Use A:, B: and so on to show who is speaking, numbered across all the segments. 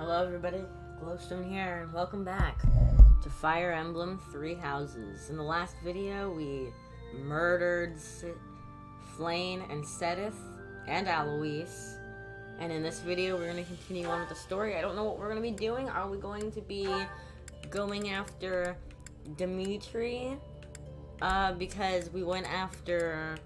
A: Hello everybody, Glowstone here, and welcome back to Fire Emblem Three Houses. In the last video, we murdered Flayn and Sedith and Alois, and in this video, we're going to continue on with the story. I don't know what we're going to be doing. Are we going to be going after Dimitri? Because we went after,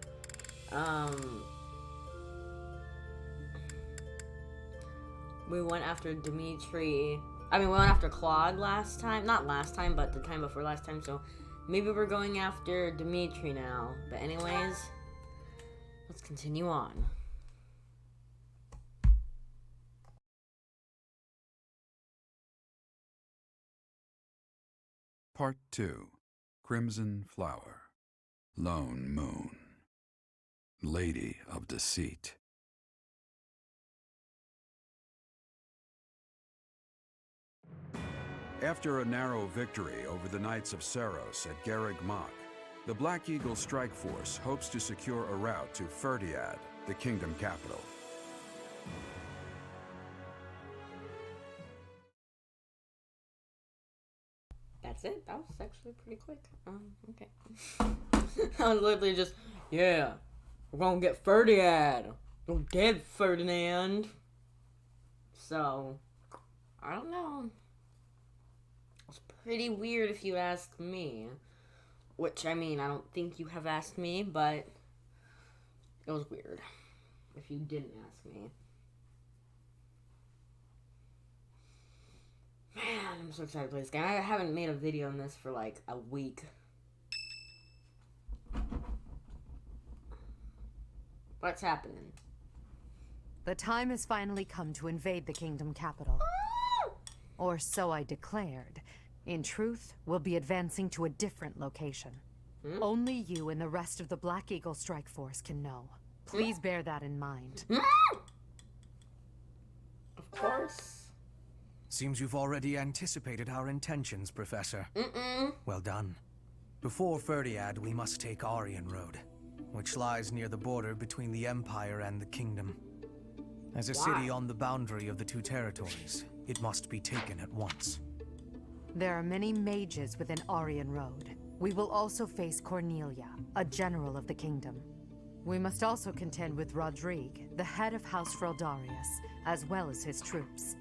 A: we went after Dimitri. I mean, we went after Claude last time. Not last time, but the time before last time. So maybe we're going after Dimitri now. But anyways, let's continue on.
B: Part 2. Crimson Flower. Lone Moon. Lady of Deceit. After a narrow victory over the Knights of Saros at Garreg Mach, the Black Eagle Strike Force hopes to secure a route to Ferdiad, the kingdom capital.
A: That's it? That was actually pretty quick. Okay. I was literally just, yeah, we're gonna get Ferdiad. You're dead, Ferdinand. So, I don't know. It's pretty weird if you ask me. Which, I mean, I don't think you have asked me, but it was weird if you didn't ask me. Man, I'm so excited to play this game. I haven't made a video on this for like a week. What's happening?
C: The time has finally come to invade the kingdom capital. Or so I declared. In truth, we'll be advancing to a different location. Only you and the rest of the Black Eagle Strike Force can know. Please bear that in mind.
A: Of course.
D: Seems you've already anticipated our intentions, Professor. Well done. Before Ferdiad, we must take Aryan Road, which lies near the border between the Empire and the Kingdom. As a city on the boundary of the two territories, it must be taken at once.
C: There are many mages within Aryan Road. We will also face Cornelia, a general of the kingdom. We must also contend with Rodrigue, the head of House Frildarius, as well as his troops.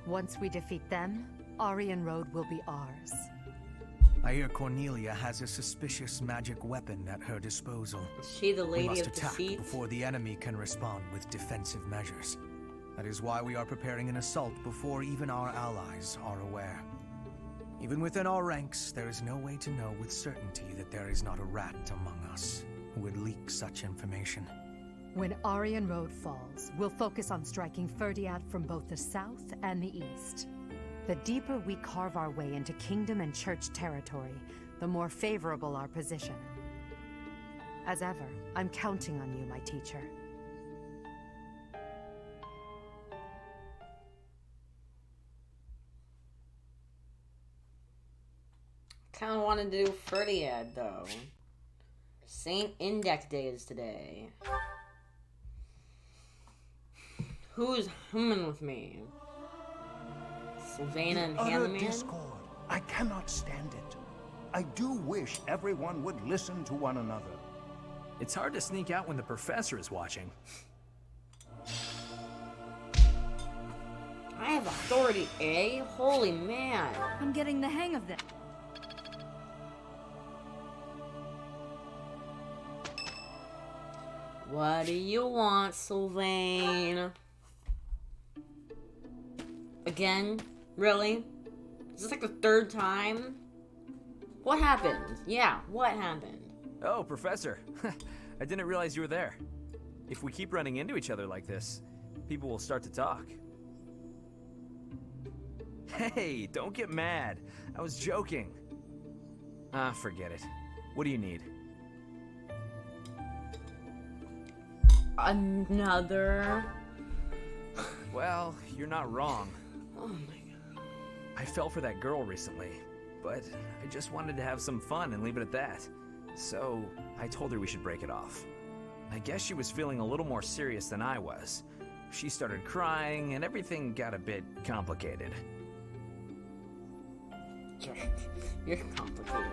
C: Once we defeat them, Aryan Road will be ours.
D: I hear Cornelia has a suspicious magic weapon at her disposal.
A: Is she the lady
D: we must
A: of
D: attack
A: deceit?
D: before the enemy can respond with defensive measures. That is why we are preparing an assault before even our allies are aware. Even within our ranks, there is no way to know with certainty that there is not a rat among us who would leak such information.
C: When Aryan Road falls, we'll focus on striking Ferdiad from both the south and the east. The deeper we carve our way into kingdom and church territory, the more favorable our position. As ever, I'm counting on you, my teacher.
A: Kind of wanted to do Ferdiad, though. Saint Index Day is today. Who's humming with me? Sylvana and
E: Utter
A: Handyman?
E: discord. I cannot stand it. I do wish everyone would listen to one another.
F: It's hard to sneak out when the professor is watching.
A: I have authority, eh? Holy man.
G: I'm getting the hang of this.
A: What do you want, Sylvain? Again? Really? Is this like the third time? What happened? Yeah, what happened?
F: Oh, Professor. I didn't realize you were there. If we keep running into each other like this, people will start to talk. Hey, don't get mad. I was joking. Ah, forget it. What do you need?
A: Another?
F: Well, you're not wrong.
A: Oh my god.
F: I fell for that girl recently, but I just wanted to have some fun and leave it at that. So, I told her we should break it off. I guess she was feeling a little more serious than I was, she started crying, and everything got a bit complicated.
A: You're complicated.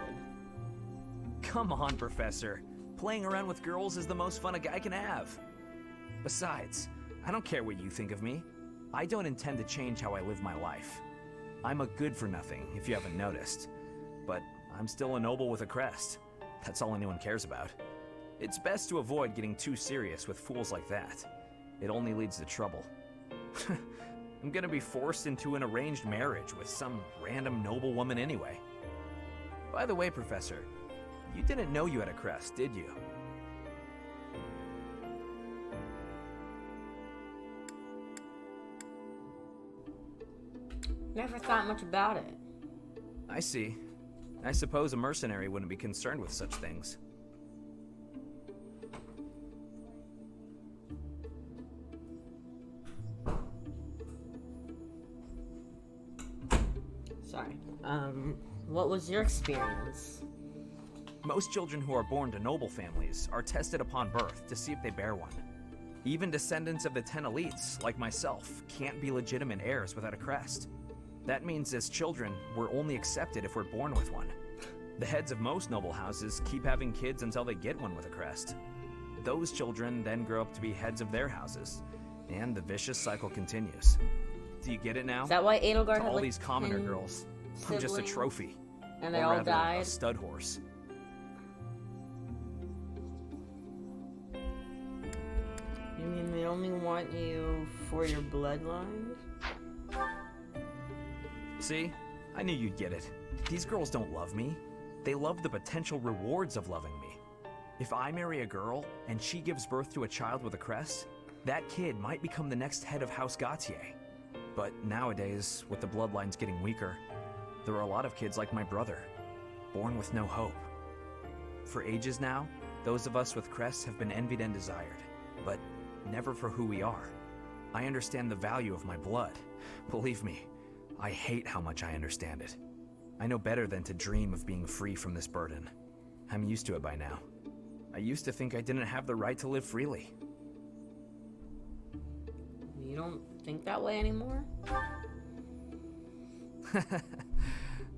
F: Come on, Professor. Playing around with girls is the most fun a guy can have. Besides, I don't care what you think of me. I don't intend to change how I live my life. I'm a good-for-nothing, if you haven't noticed. But I'm still a noble with a crest. That's all anyone cares about. It's best to avoid getting too serious with fools like that. It only leads to trouble. I'm gonna be forced into an arranged marriage with some random noble woman anyway. By the way, Professor, you didn't know you had a crest, did you?
A: Never thought much about it.
F: I see. I suppose a mercenary wouldn't be concerned with such things.
A: Sorry. What was your experience?
F: Most children who are born to noble families are tested upon birth to see if they bear one. Even descendants of the 10 elites, like myself, can't be legitimate heirs without a crest. That means as children, we're only accepted if we're born with one. The heads of most noble houses keep having kids until they get one with a crest. Those children then grow up to be heads of their houses, and the vicious cycle continues. Do you get it now?
A: Is that why Edelgard
F: To
A: had
F: all
A: like
F: these commoner
A: 10
F: girls, I'm just a
A: siblings?
F: trophy.
A: And they
F: or
A: all
F: rather,
A: died?
F: a stud horse.
A: You mean they only want you for your bloodline?
F: See? I knew you'd get it. These girls don't love me. They love the potential rewards of loving me. If I marry a girl, and she gives birth to a child with a crest, that kid might become the next head of House Gautier. But nowadays, with the bloodlines getting weaker, there are a lot of kids like my brother, born with no hope. For ages now, those of us with crests have been envied and desired, but never for who we are. I understand the value of my blood. Believe me, I hate how much I understand it. I know better than to dream of being free from this burden. I'm used to it by now. I used to think I didn't have the right to live freely.
A: You don't think that way anymore?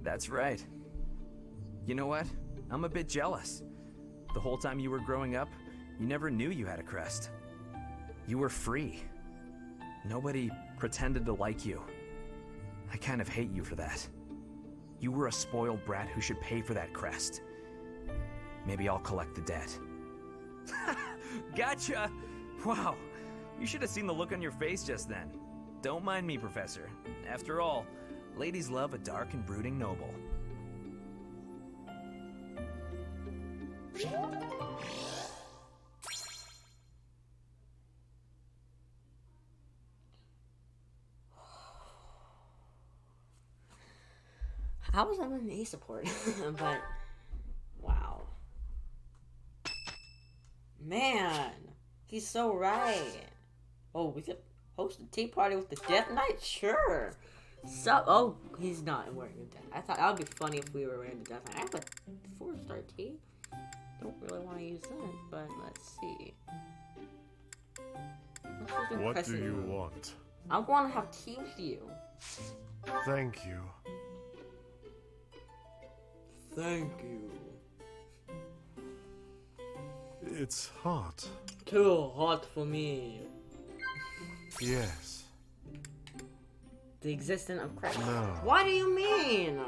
F: That's right. You know what? I'm a bit jealous. The whole time you were growing up, you never knew you had a crest. You were free. Nobody pretended to like you. I kind of hate you for that. You were a spoiled brat who should pay for that crest. Maybe I'll collect the debt. Gotcha! Wow, you should have seen the look on your face just then. Don't mind me, Professor. After all, ladies love a dark and brooding noble.
A: I was on an A support, but wow. Man, he's so right. Oh, we could host a tea party with the Death Knight? Sure. Oh, he's not wearing a death. I thought that would be funny if we were wearing the Death Knight. I have a 4-star tea. Don't really want to use that, but let's see.
G: What do you want?
A: I want to have tea with you.
G: Thank you.
A: Thank you.
G: It's hot.
A: Too hot for me.
G: Yes.
A: The existence of Christ.
G: No.
A: What do you mean?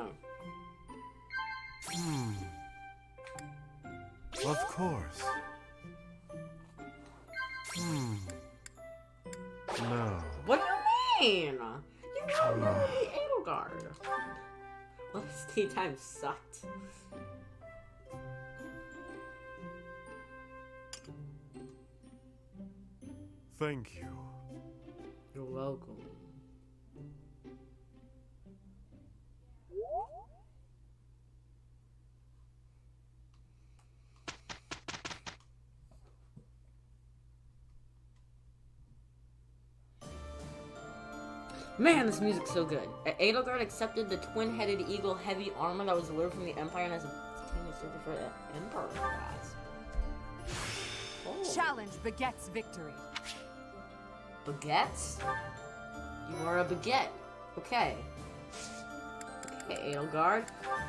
G: Of course. No.
A: What do you mean? You know the Edelgard. Well, this tea time sucked.
G: Thank you.
A: You're welcome. Man, this music's so good. Edelgard accepted the twin-headed eagle heavy armor that was lured from the Empire and has obtained a certificate for the Emperor class. Oh.
C: Challenge begets victory.
A: baguette? You are a baguette. Okay. Okay, Edelgard.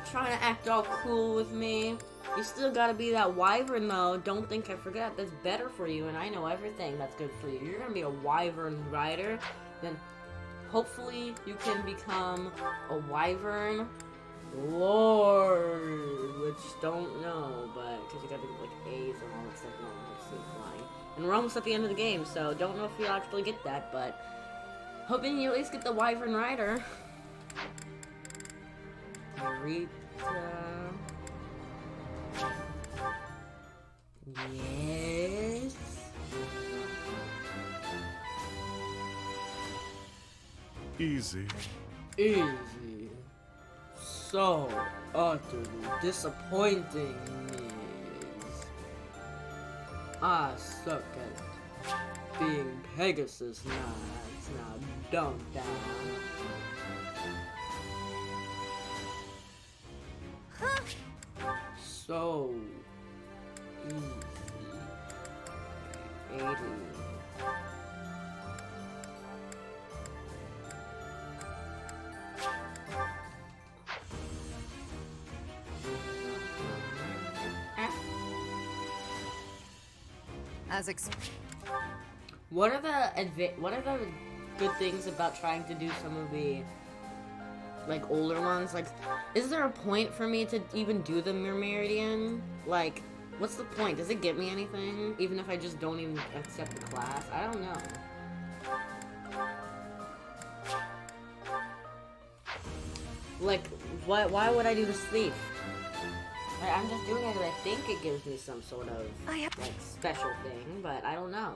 A: Trying to act all cool with me. You still gotta be that wyvern, though. Don't think I forgot. That's better for you, and I know everything that's good for you. You're gonna be a wyvern rider. Then, hopefully, you can become a wyvern lord, which don't know, but because you gotta do like A's and all that stuff, and all that stuff flying. And we're almost at the end of the game, so don't know if you'll actually get that, but hoping you at least get the wyvern rider. Rita. Yes.
G: Easy.
A: Easy. So utterly disappointing news. I suck at being Pegasus Knights. Now don't die. So easy. 80. What are the good things about trying to do some of the like older ones? Like, is there a point for me to even do the Meridian? Like, what's the point? Does it get me anything? Even if I just don't even accept the class? I don't know. Like, why would I do the sleep? I'm just doing it because I think it gives me some sort of like special thing, but I don't know.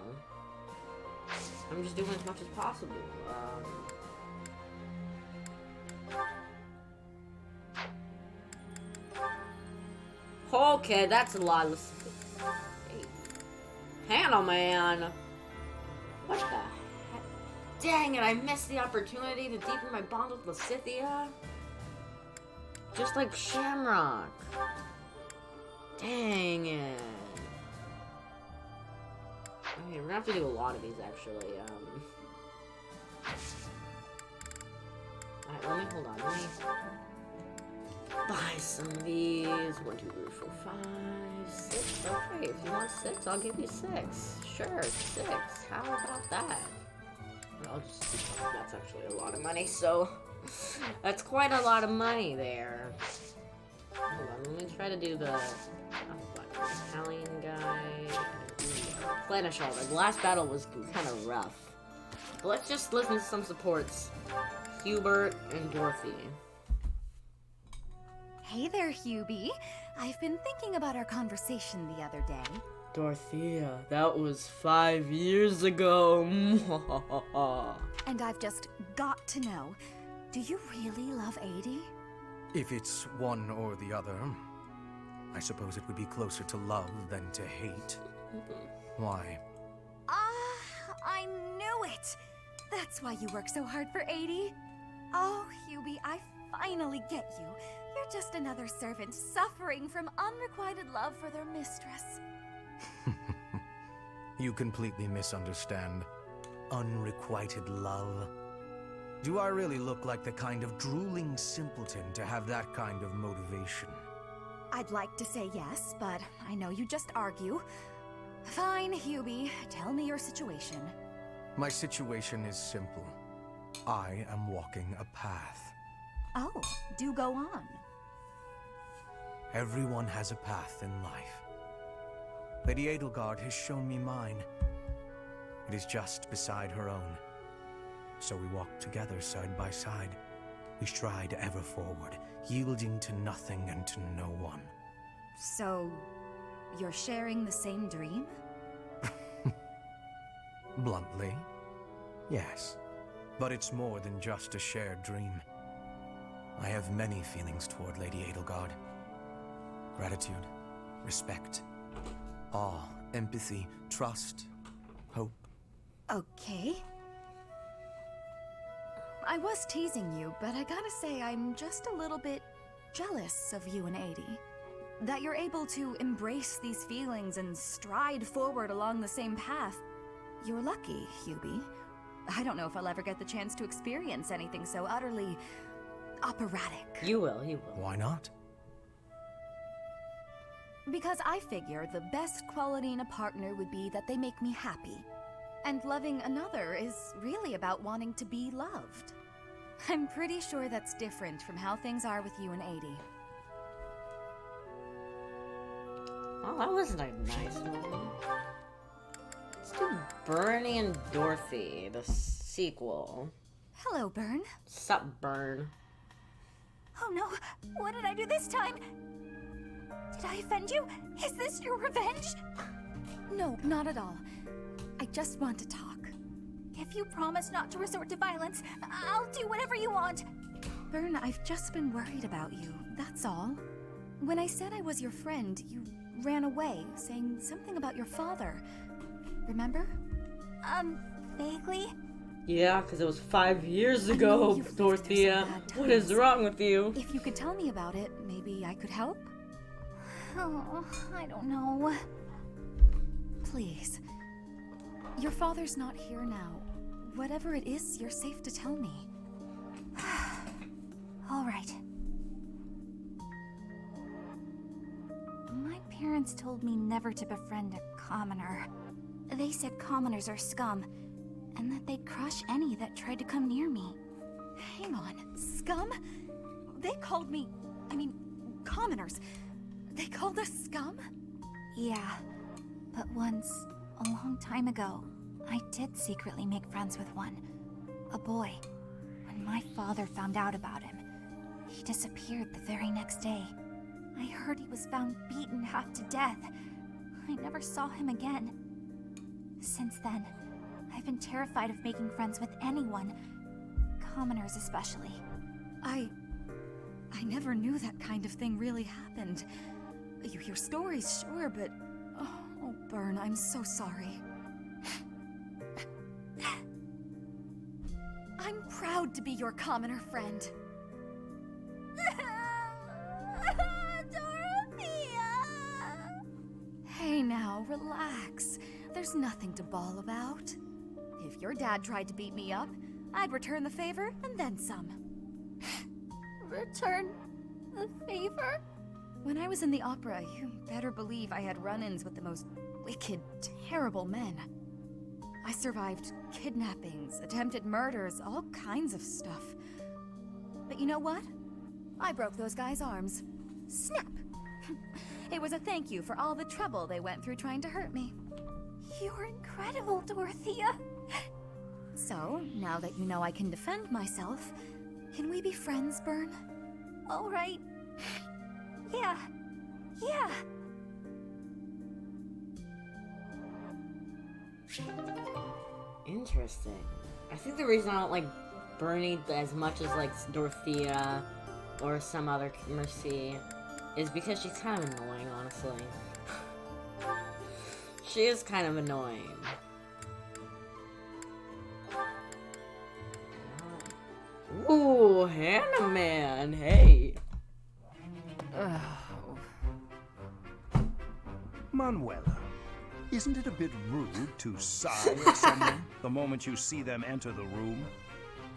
A: I'm just doing as much as possible. Okay, that's a lot of... Hey. Hannah, man! What the heck? Dang it, I missed the opportunity to deepen my bond with Lysithea. Just like Shamrock. Dang it. Okay, we're gonna have to do a lot of these, actually. Alright, let me, hold on, let me buy some of these. 1, 2, 3, 4, 5, 6. Okay, if you want 6, I'll give you 6. Sure, 6. How about that? I'll just, that's actually a lot of money, so that's quite a lot of money there. Hold on, let me try to do the Italian guy. Planish all. The last battle was kind of rough. But let's just listen to some supports. Hubert and Dorothy.
H: Hey there, Hubie. I've been thinking about our conversation the other day.
A: Dorothea, that was 5 years ago.
H: And I've just got to know, do you really love Adie?
D: If it's one or the other, I suppose it would be closer to love than to hate. Why?
H: I knew it! That's why you work so hard for Adie. Oh, Hubie, I finally get you. You're just another servant suffering from unrequited love for their mistress.
D: You completely misunderstand. Unrequited love. Do I really look like the kind of drooling simpleton to have that kind of motivation?
H: I'd like to say yes, but I know you just argue. Fine, Hubie. Tell me your situation.
D: My situation is simple. I am walking a path.
H: Oh, do go on.
D: Everyone has a path in life. Lady Edelgard has shown me mine. It is just beside her own. So we walk together side by side. We stride ever forward, yielding to nothing and to no one.
H: So, you're sharing the same dream?
D: Bluntly, yes. But it's more than just a shared dream. I have many feelings toward Lady Edelgard. Gratitude, respect, awe, empathy, trust, hope.
H: Okay. I was teasing you, but I gotta say I'm just a little bit jealous of you and Adie. That you're able to embrace these feelings and stride forward along the same path. You're lucky, Hubie. I don't know if I'll ever get the chance to experience anything so utterly operatic.
A: You will, you will.
D: Why not?
H: Because I figure the best quality in a partner would be that they make me happy. And loving another is really about wanting to be loved. I'm pretty sure that's different from how things are with you and 80.
A: Oh, that was a nice one. Let's do Bernie and Dorothy, the sequel.
H: Hello, Bern.
A: Sup, Bern?
H: Oh no, what did I do this time? Did I offend you? Is this your revenge? No, not at all. I just want to talk. If you promise not to resort to violence, I'll do whatever you want. Bern, I've just been worried about you, that's all. When I said I was your friend, you ran away, saying something about your father. Remember? Vaguely?
A: Yeah, because it was 5 years ago, Dorothea. What is wrong with you?
H: If you could tell me about it, maybe I could help? Oh, I don't know. Please. Your father's not here now. Whatever it is, you're safe to tell me. All right. My parents told me never to befriend a commoner. They said commoners are scum, and that they'd crush any that tried to come near me. Hang on, scum? They called me... commoners. They called us scum? Yeah, but once, a long time ago, I did secretly make friends with one. A boy. When my father found out about him, he disappeared the very next day. I heard he was found beaten half to death. I never saw him again. Since then, I've been terrified of making friends with anyone. Commoners especially. I never knew that kind of thing really happened. You hear stories, sure, but... Oh, Bern, I'm so sorry. I'm proud to be your commoner friend. Dorothea! Hey now, relax. There's nothing to bawl about. If your dad tried to beat me up, I'd return the favor and then some. Return the favor? When I was in the opera, you better believe I had run-ins with the most wicked, terrible men. I survived kidnappings, attempted murders, all kinds of stuff. But you know what? I broke those guys' arms. Snap! It was a thank you for all the trouble they went through trying to hurt me. You're incredible, Dorothea. So, now that you know I can defend myself, can we be friends, Bern? All right. Yeah.
A: Interesting. I think the reason I don't like Bernie as much as like Dorothea or some other Mercy is because she's kind of annoying, honestly. She is kind of annoying. Ooh, Hannah Man, hey.
E: Manuela, isn't it a bit rude to sigh at someone the moment you see them enter the room?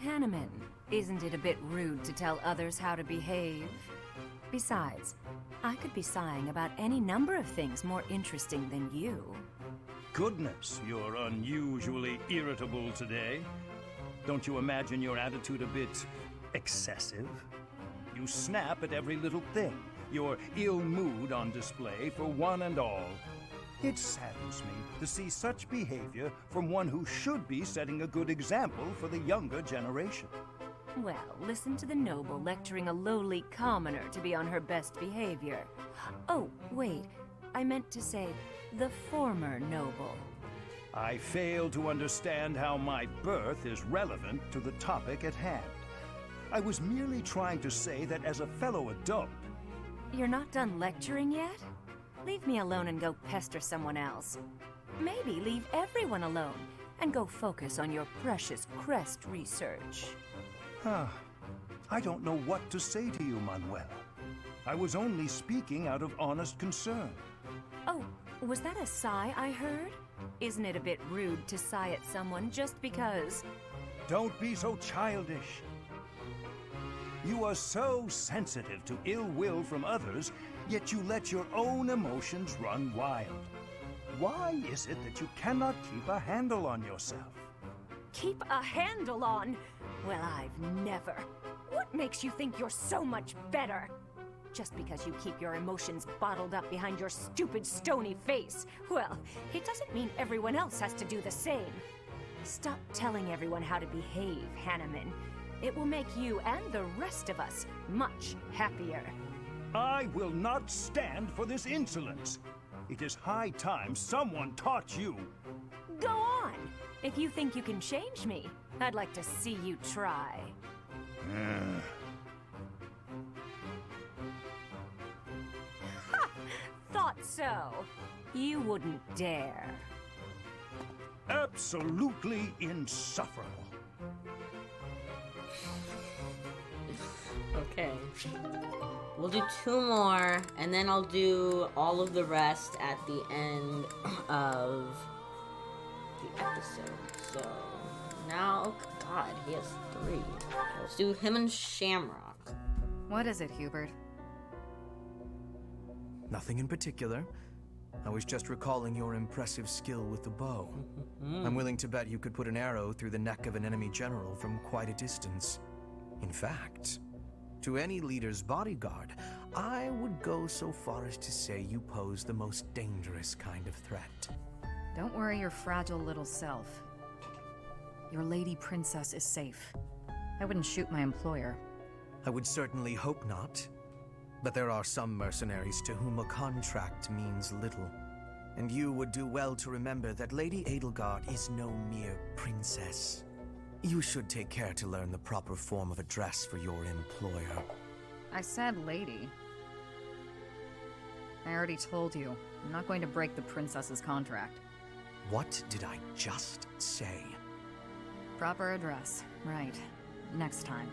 I: Hanneman, isn't it a bit rude to tell others how to behave? Besides, I could be sighing about any number of things more interesting than you.
E: Goodness, you're unusually irritable today. Don't you imagine your attitude a bit excessive? You snap at every little thing, your ill mood on display for one and all. It saddens me to see such behavior from one who should be setting a good example for the younger generation.
I: Well, listen to the noble lecturing a lowly commoner to be on her best behavior. Oh, wait, I meant to say the former noble.
E: I fail to understand how my birth is relevant to the topic at hand. I was merely trying to say that as a fellow adult...
I: You're not done lecturing yet? Leave me alone and go pester someone else. Maybe leave everyone alone and go focus on your precious crest research.
E: I don't know what to say to you, Manuela. I was only speaking out of honest concern.
I: Oh, was that a sigh I heard? Isn't it a bit rude to sigh at someone just because?
E: Don't be so childish. You are so sensitive to ill will from others, yet you let your own emotions run wild. Why is it that you cannot keep a handle on yourself?
I: Keep a handle on? Well, I've never. What makes you think you're so much better? Just because you keep your emotions bottled up behind your stupid, stony face. Well, it doesn't mean everyone else has to do the same. Stop telling everyone how to behave, Hanneman. It will make you and the rest of us much happier.
E: I will not stand for this insolence. It is high time someone taught you.
I: Go on! If you think you can change me, I'd like to see you try. Ha! Thought so. You wouldn't dare.
E: Absolutely insufferable.
A: Okay. We'll do 2 more, and then I'll do all of the rest at the end of the episode. So, now, oh god, he has 3. Let's do him and Shamrock.
C: What is it, Hubert?
D: Nothing in particular. I was just recalling your impressive skill with the bow. I'm willing to bet you could put an arrow through the neck of an enemy general from quite a distance. In fact, to any leader's bodyguard, I would go so far as to say you pose the most dangerous kind of threat.
J: Don't worry your fragile little self. Your lady princess is safe. I wouldn't shoot my employer.
D: I would certainly hope not. But there are some mercenaries to whom a contract means little. And you would do well to remember that Lady Edelgard is no mere princess. You should take care to learn the proper form of address for your employer.
J: I said lady. I already told you, I'm not going to break the princess's contract.
D: What did I just say?
J: Proper address. Right. Next time.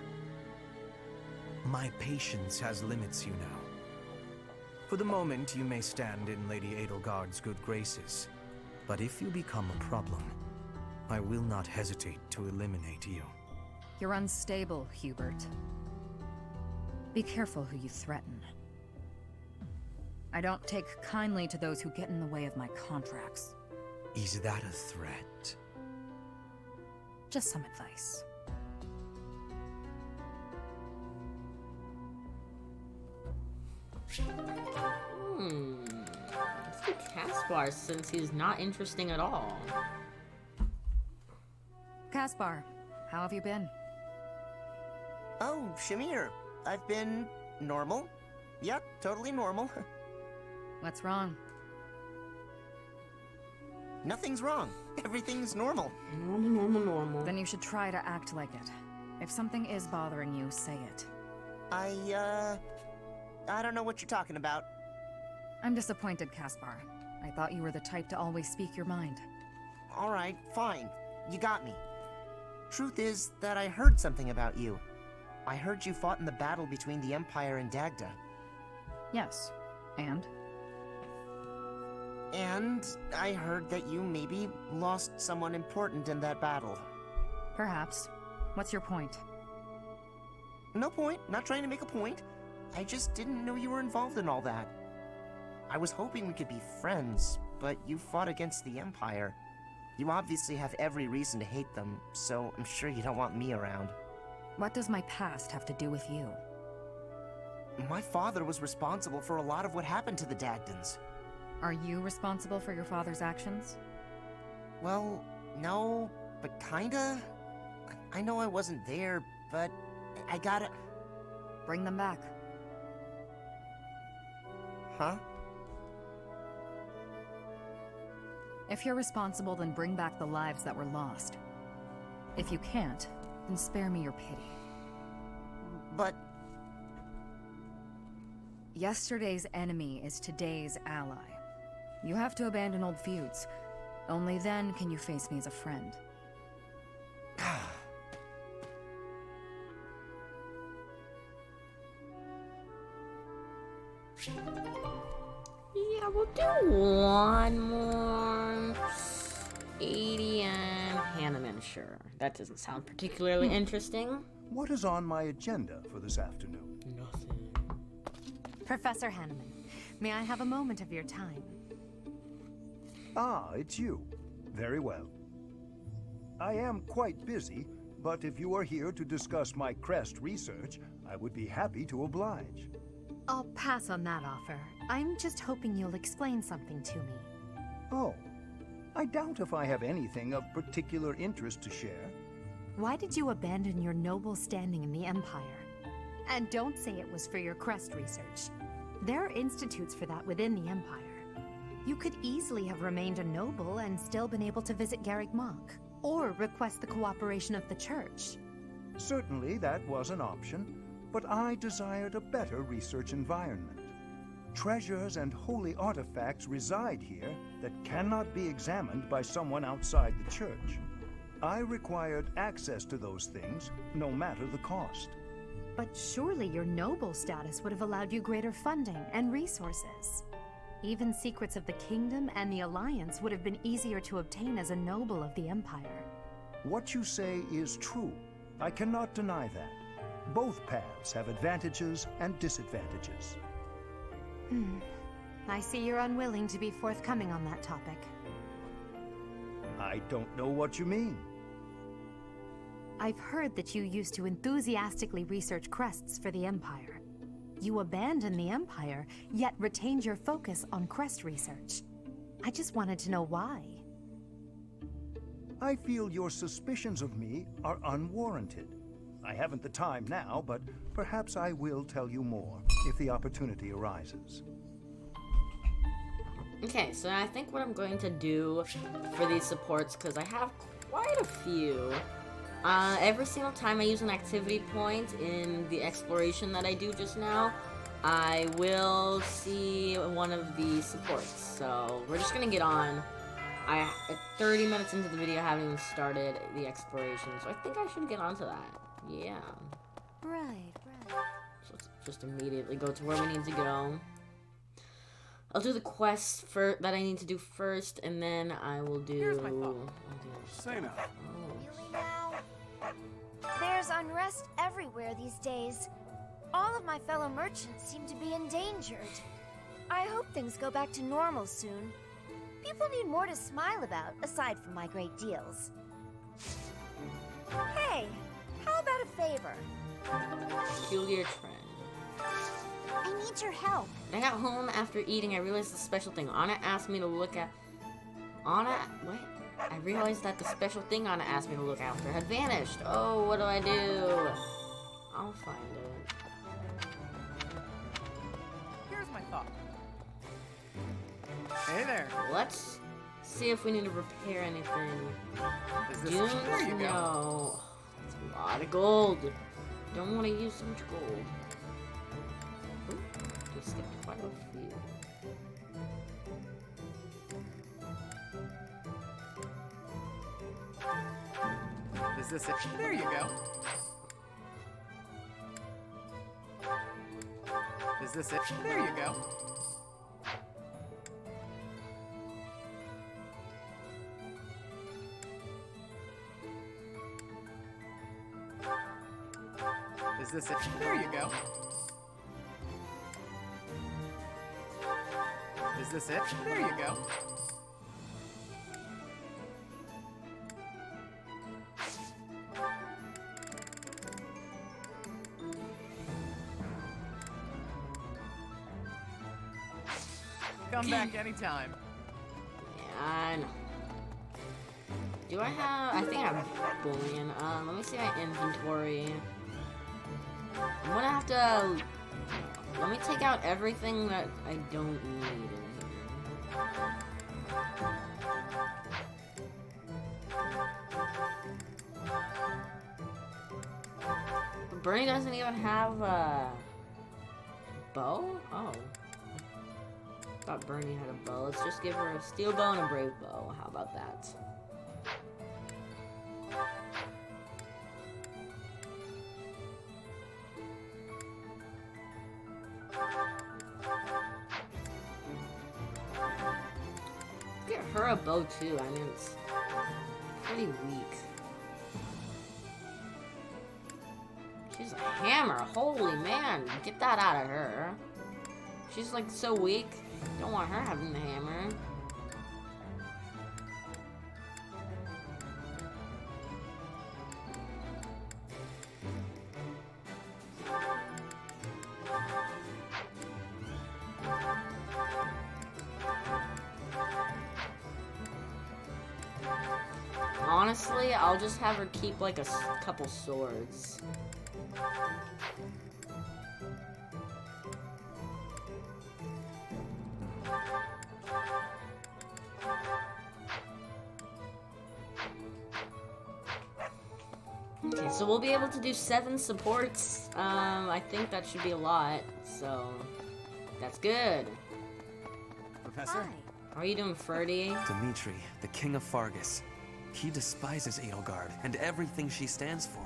D: My patience has limits, you know. For the moment, you may stand in Lady Edelgard's good graces. But if you become a problem, I will not hesitate to eliminate you.
J: You're unstable, Hubert. Be careful who you threaten. I don't take kindly to those who get in the way of my contracts.
D: Is that a threat?
J: Just some advice.
A: Let's do Caspar since he's not interesting at all.
J: Caspar, how have you been?
K: Oh, Shamir. I've been normal. Yep, totally normal.
J: What's wrong?
K: Nothing's wrong. Everything's normal.
A: Normal.
J: Then you should try to act like it. If something is bothering you, say it.
K: I don't know what you're talking about.
J: I'm disappointed, Caspar. I thought you were the type to always speak your mind.
K: Alright, fine. You got me. Truth is that I heard something about you. I heard you fought in the battle between the Empire and Dagda.
J: Yes. And?
K: And I heard that you maybe lost someone important in that battle.
J: Perhaps. What's your point?
K: No point. Not trying to make a point. I just didn't know you were involved in all that. I was hoping we could be friends, but you fought against the Empire. You obviously have every reason to hate them, so I'm sure you don't want me around.
J: What does my past have to do with you?
K: My father was responsible for a lot of what happened to the Dagdans.
J: Are you responsible for your father's actions?
K: Well, no, but kinda. I know I wasn't there, but I gotta...
J: Bring them back.
K: Huh?
J: If you're responsible, then bring back the lives that were lost. If you can't, then spare me your pity.
K: But...
J: Yesterday's enemy is today's ally. You have to abandon old feuds. Only then can you face me as a friend.
A: Yeah, we'll do one more. 80 and Hanneman, sure. That doesn't sound particularly interesting.
E: What is on my agenda for this afternoon?
A: Nothing.
C: Professor Hanneman, may I have a moment of your time?
E: Ah, it's you. Very well. I am quite busy, but if you are here to discuss my crest research, I would be happy to oblige.
C: I'll pass on that offer. I'm just hoping you'll explain something to me.
E: Oh, I doubt if I have anything of particular interest to share.
C: Why did you abandon your noble standing in the Empire? And don't say it was for your crest research. There are institutes for that within the Empire. You could easily have remained a noble and still been able to visit Garreg Mach, or request the cooperation of the Church.
E: Certainly that was an option, but I desired a better research environment. Treasures and holy artifacts reside here that cannot be examined by someone outside the Church. I required access to those things, no matter the cost.
C: But surely your noble status would have allowed you greater funding and resources. Even secrets of the Kingdom and the Alliance would have been easier to obtain as a noble of the Empire.
E: What you say is true. I cannot deny that. Both paths have advantages and disadvantages.
C: I see you're unwilling to be forthcoming on that topic.
E: I don't know what you mean.
C: I've heard that you used to enthusiastically research crests for the Empire. You abandoned the Empire, yet retained your focus on crest research. I just wanted to know why.
E: I feel your suspicions of me are unwarranted. I haven't the time now, but perhaps I will tell you more if the opportunity arises.
A: Okay, so I think what I'm going to do for these supports, because I have quite a few, every single time I use an activity point in the exploration that I do just now, I will see one of the supports. So we're just going to get on. At 30 minutes into the video, I haven't even started the exploration, so I think I should get onto that. Yeah.
H: Right.
A: So let's just immediately go to where we need to go. I'll do the quests that I need to do first, and then I will do...
L: Here's my thought. Say now.
H: Really now? There's unrest everywhere these days. All of my fellow merchants seem to be endangered. I hope things go back to normal soon. People need more to smile about, aside from my great deals. Hey, how about a favor?
A: Peculiar trend.
H: I need your help.
A: When I got home after eating, I realized the special thing Anna asked me to look at... What? I realized that the special thing Anna asked me to look after had vanished. Oh, what do I do? I'll find it.
L: Here's my thought. Hey there.
A: Let's see if we need to repair anything.
L: Is this
A: Dunes?
L: There you go.
A: No. That's a lot of gold. Don't want to use so much gold. Ooh, just skipped quite a few.
L: Is this it? There you go. Is this it? There you go. Is this it? There you go. Is this it? There you go. Come back anytime.
A: Yeah, I know. Do I have... I think I have bullion. Let me see my inventory. I'm gonna have to... Let me take out everything that I don't need in here. But Bernie doesn't even have a bow? Oh. I thought Bernie had a bow. Let's just give her a steel bow and a brave bow. How about that? Get her a bow too. I mean, it's pretty weak. She's a hammer. Holy man. Get that out of her. She's like so weak. Don't want her having the hammer. Honestly, I'll just have her keep like a couple swords. Okay, so we'll be able to do 7 supports. I think that should be a lot, so that's good.
D: Professor?
H: Hi.
A: How are you doing, Ferdy?
M: Dimitri, the king of Fargus. He despises Edelgard and everything she stands for.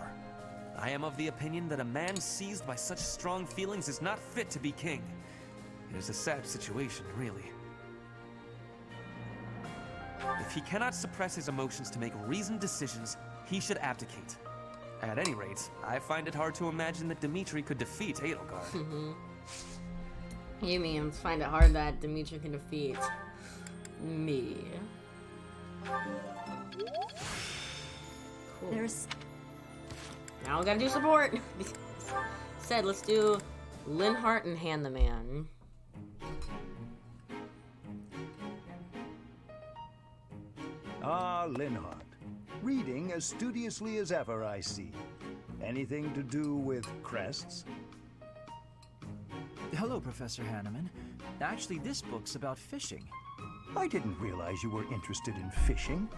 M: I am of the opinion that a man seized by such strong feelings is not fit to be king. It is a sad situation, really. If he cannot suppress his emotions to make reasoned decisions, he should abdicate. At any rate, I find it hard to imagine that Dimitri could defeat Edelgard.
A: You mean find it hard that Dimitri can defeat me? Cool.
H: There's...
A: Now we gotta do support! Said, let's do Linhardt and Hand the Man.
E: Ah, Linhardt. Reading as studiously as ever, I see. Anything to do with crests?
N: Hello, Professor Hanneman. Actually, this book's about fishing.
E: I didn't realize you were interested in fishing.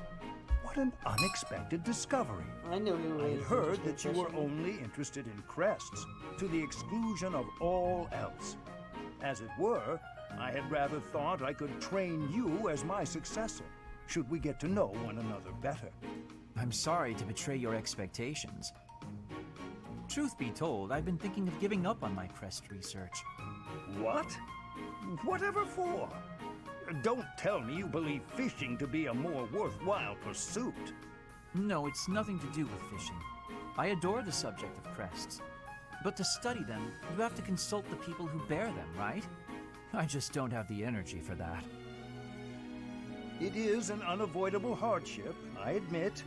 E: What an unexpected discovery.
A: I knew you were.
E: I had heard that you were only interested in crests, to the exclusion of all else. As it were, I had rather thought I could train you as my successor, should we get to know one another better.
N: I'm sorry to betray your expectations. Truth be told, I've been thinking of giving up on my crest research.
E: What? Whatever for? Don't tell me you believe fishing to be a more worthwhile pursuit.
N: No, it's nothing to do with fishing. I adore the subject of crests. But to study them, you have to consult the people who bear them, right? I just don't have the energy for that.
E: It is an unavoidable hardship, I admit,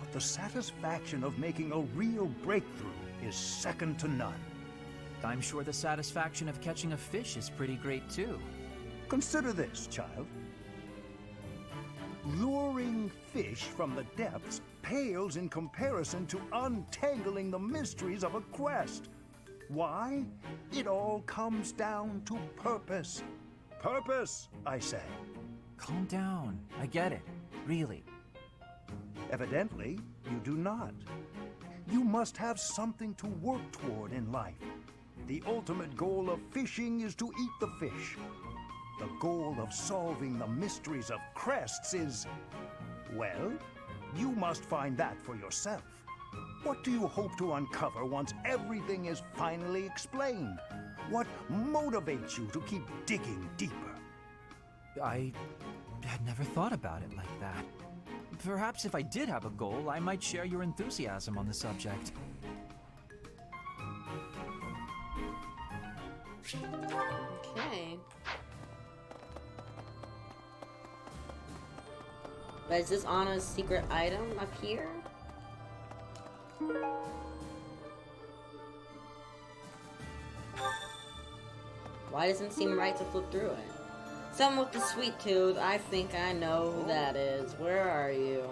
E: but the satisfaction of making a real breakthrough is second to none.
N: I'm sure the satisfaction of catching a fish is pretty great too.
E: Consider this, child. Luring fish from the depths pales in comparison to untangling the mysteries of a quest. Why? It all comes down to purpose. Purpose, I say.
N: Calm down. I get it. Really.
E: Evidently, you do not. You must have something to work toward in life. The ultimate goal of fishing is to eat the fish. The goal of solving the mysteries of crests is, well, you must find that for yourself. What do you hope to uncover once everything is finally explained? What motivates you to keep digging deeper?
N: I had never thought about it like that. Perhaps if I did have a goal, I might share your enthusiasm on the subject.
A: Okay. But is this Anna's secret item up here? Why doesn't it seem right to flip through it? Someone with the sweet tooth. I think I know who that is. Where are you?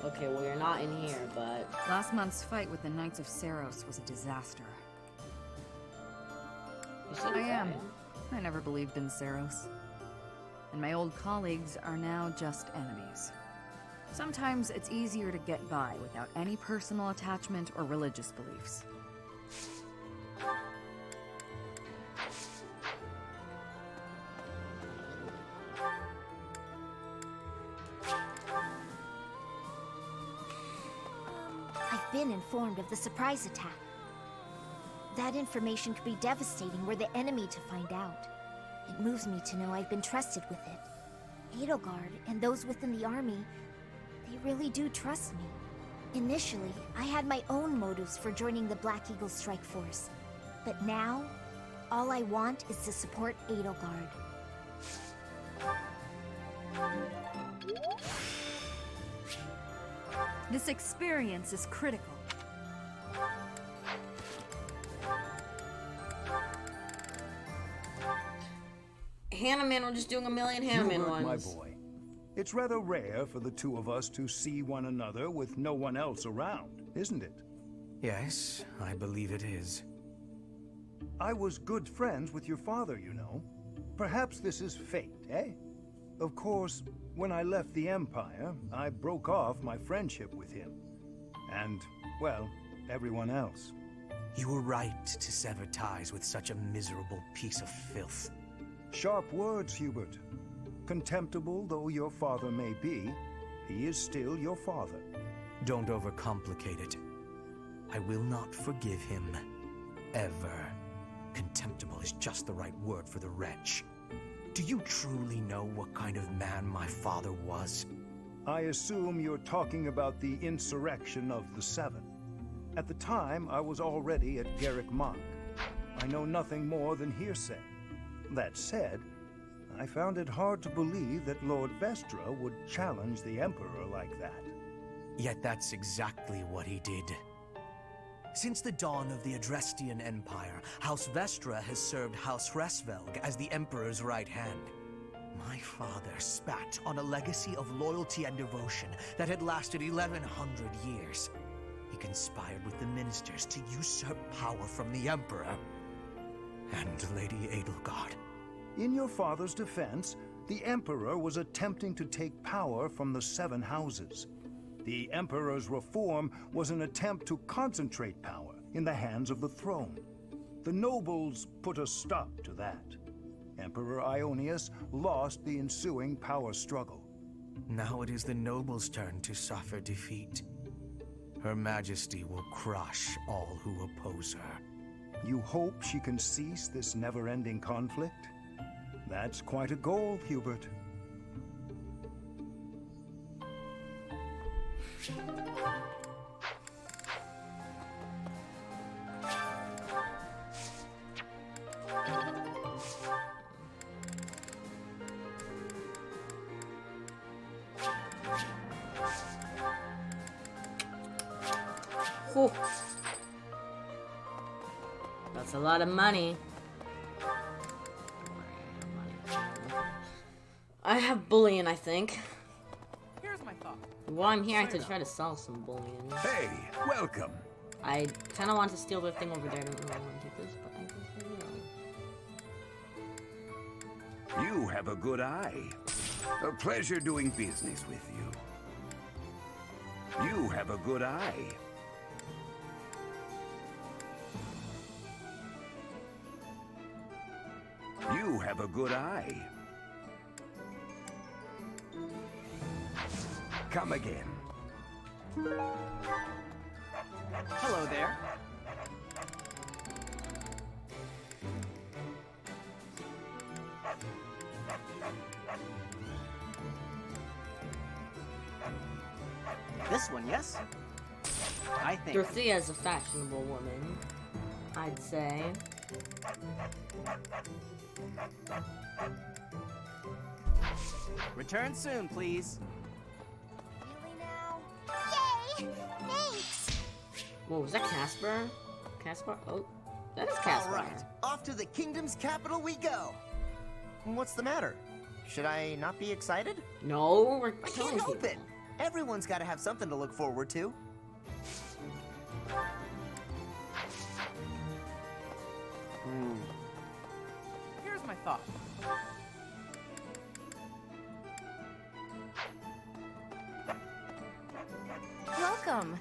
A: Okay, well you're not in here, but...
J: Last month's fight with the Knights of Saros was a disaster. I am. I never believed in Saros. And my old colleagues are now just enemies. Sometimes it's easier to get by without any personal attachment or religious beliefs.
O: I've been informed of the surprise attack. That information could be devastating were the enemy to find out. It moves me to know I've been trusted with it. Edelgard and those within the army, they really do trust me. Initially, I had my own motives for joining the Black Eagle Strike Force. But now, all I want is to support Edelgard.
I: This experience is critical.
A: Hannah Man, we're just doing a million Hannah Man
E: Hubert,
A: ones.
E: my boy, it's rather rare for the two of us to see one another with no one else around, isn't it?
D: Yes, I believe it is.
E: I was good friends with your father, you know. Perhaps this is fate, eh? Of course, when I left the Empire, I broke off my friendship with him. And, well, everyone else.
D: You were right to sever ties with such a miserable piece of filth.
E: Sharp words, Hubert. Contemptible though your father may be, he is still your father.
D: Don't overcomplicate it. I will not forgive him. Ever. Contemptible is just the right word for the wretch. Do you truly know what kind of man my father was?
E: I assume you're talking about the insurrection of the Seven. At the time, I was already at Garrick Mach. I know nothing more than hearsay. That said, I found it hard to believe that Lord Vestra would challenge the Emperor like that.
D: Yet that's exactly what he did. Since the dawn of the Adrestian Empire, House Vestra has served House Hresvelg as the Emperor's right hand. My father spat on a legacy of loyalty and devotion that had lasted 1100 years. He conspired with the ministers to usurp power from the Emperor and Lady Edelgard.
E: In your father's defense, the Emperor was attempting to take power from the Seven Houses. The Emperor's reform was an attempt to concentrate power in the hands of the throne. The nobles put a stop to that. Emperor Ionius lost the ensuing power struggle.
D: Now it is the nobles' turn to suffer defeat. Her Majesty will crush all who oppose her.
E: You hope she can cease this never-ending conflict? That's quite a goal, Hubert.
A: Whew. That's a lot of money. I have bullion, I think.
L: Here's my thought.
A: While I'm here, I could try to sell some bullion.
P: Hey, welcome.
A: I kind of want to steal the thing over there. I don't really want to take this, but I guess I will.
P: You have a good eye. A pleasure doing business with you. You have a good eye. You have a good eye. Come again.
L: Hello there. This one, yes? I think.
A: Dorothea is a fashionable woman, I'd say.
L: Return soon, please.
O: Really now? Yay! Thanks!
A: Whoa, was that Casper? Casper? Oh, that is Casper.
K: All right, off to the kingdom's capital we go. What's the matter? Should I not be excited?
A: No, we're
K: I
A: killing
K: can't help
A: people.
K: it. Everyone's got to have something to look forward to.
L: Here's my thought.
I: Welcome.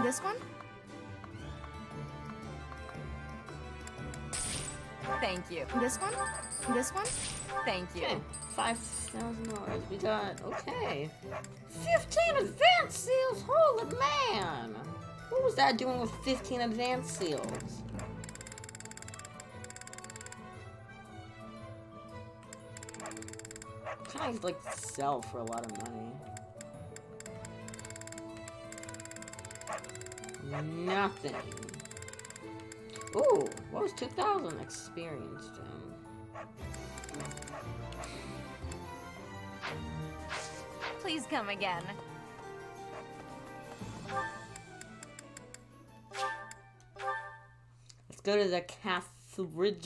I: This one? Thank you. This one? This one? Thank you.
A: Okay, $5,000. We got, okay. 15 advance seals, holy man! What was that doing with 15 advance seals? Kind of like sell for a lot of money. Nothing. Ooh, what was 2,000 experienced in?
I: Please come again.
A: Let's go to the Cathedral.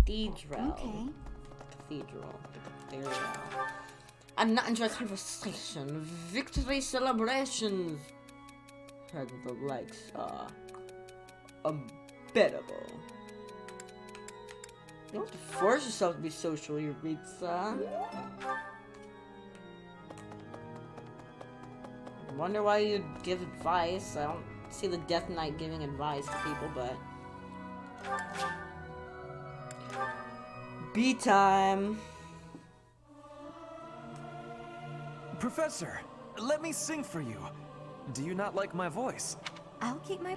O: Okay.
A: Cathedral. There we go. I'm not enjoying conversation. Victory celebrations. Heard the likes are unbettable. You don't have to force yourself to be social, Yuritsa. Wonder why you'd give advice. I don't see the Death Knight giving advice to people, but... B time.
M: Professor, let me sing for you. Do you not like my voice?
H: I'll keep my...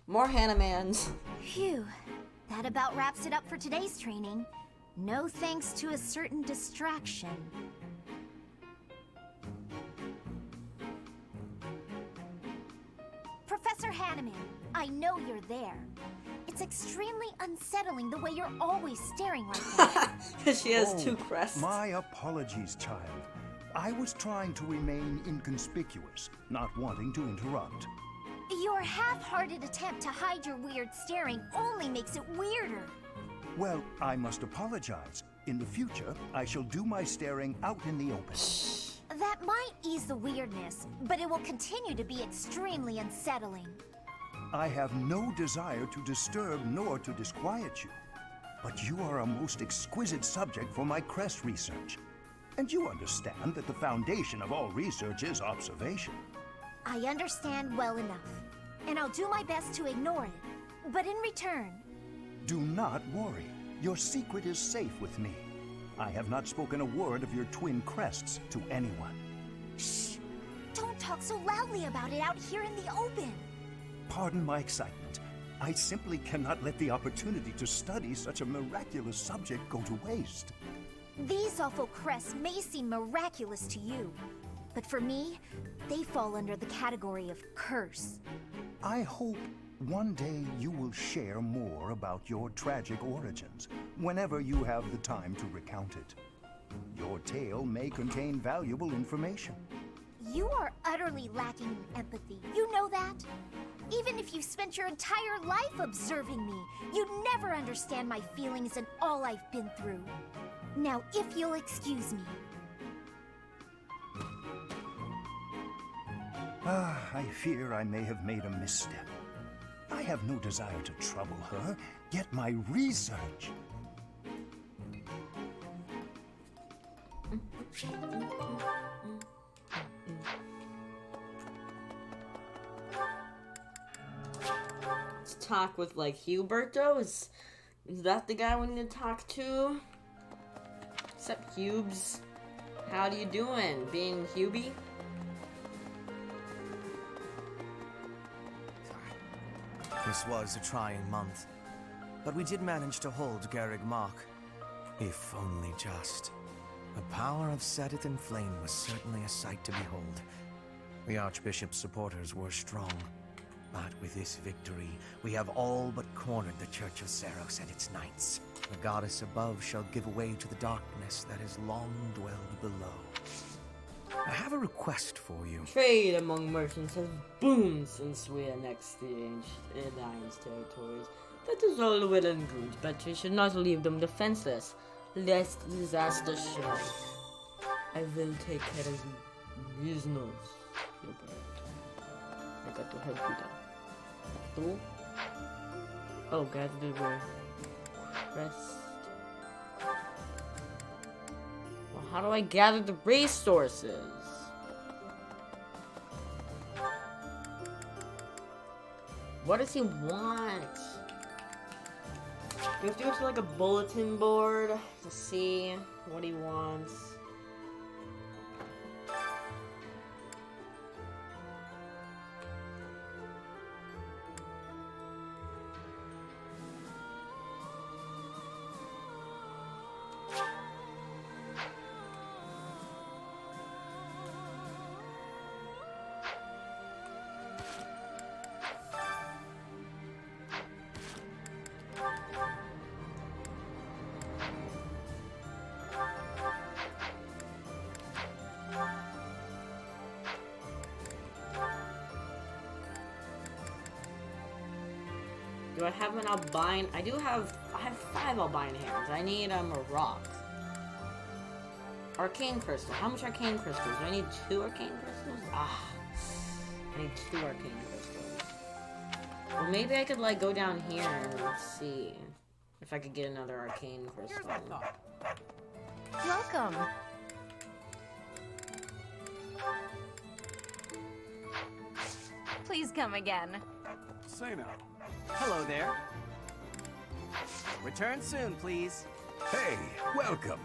A: More Hanamans.
O: Phew. That about wraps it up for today's training. No thanks to a certain distraction. Professor Hanneman, I know you're there. It's extremely unsettling the way you're always staring like that.
A: She has two crests.
E: My apologies, child. I was trying to remain inconspicuous, not wanting to interrupt.
O: Your half-hearted attempt to hide your weird staring only makes it weirder.
E: Well, I must apologize. In the future, I shall do my staring out in the open.
O: That might ease the weirdness, but it will continue to be extremely unsettling.
E: I have no desire to disturb nor to disquiet you, but you are a most exquisite subject for my crest research. And you understand that the foundation of all research is observation.
O: I understand well enough, and I'll do my best to ignore it. But in return...
E: Do not worry. Your secret is safe with me. I have not spoken a word of your twin crests to anyone.
O: Shh! Don't talk so loudly about it out here in the open!
E: Pardon my excitement. I simply cannot let the opportunity to study such a miraculous subject go to waste.
O: These awful crests may seem miraculous to you, but for me, they fall under the category of curse.
E: I hope one day you will share more about your tragic origins, whenever you have the time to recount it. Your tale may contain valuable information.
O: You are utterly lacking in empathy. You know that? Even if you spent your entire life observing me, you'd never understand my feelings and all I've been through. Now, if you'll excuse me.
E: I fear I may have made a misstep. I have no desire to trouble her, yet my research...
A: Let's talk with, like, Huberto? Is that the guy we need to talk to? What's up, Hubes? How you doing, being Hubie?
D: This was a trying month, but we did manage to hold Garrig Mach. If only just. The power of Set It in Flame was certainly a sight to behold. The Archbishop's supporters were strong, but with this victory, we have all but cornered the Church of Seros and its knights. The goddess above shall give way to the darkness that has long dwelled below. I have a request for you.
A: Trade among merchants has boomed since we annexed the Alliance territories. That is all well and good, but we should not leave them defenseless, lest disaster strike. I will take care of business. I got to help you though. Oh, guys, they were rest. How do I gather the resources? What does he want? You have to go to like a bulletin board to see what he wants. Do I have an albine? I have 5 albine hands. I need a rock. Arcane crystal. How much arcane crystals? Do I need 2 arcane crystals? Ah, I need 2 arcane crystals. Well, maybe I could like go down here and see if I could get another arcane crystal.
L: Here's my thought.
C: Welcome.
H: Please come again.
G: Say now.
L: Hello there. Return soon, please.
P: Hey, welcome.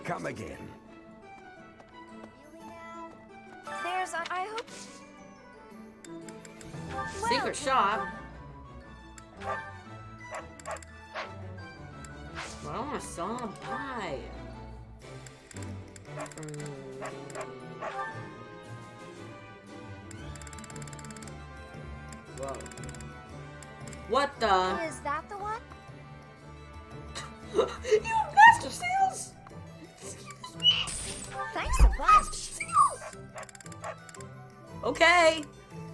P: Come again.
H: There's a... I hope...
A: Secret shop. Well, I don't want to sell and buy. Whoa. What the?
O: Is that the one?
A: You have master seals?
O: Thanks a bunch.
A: Okay.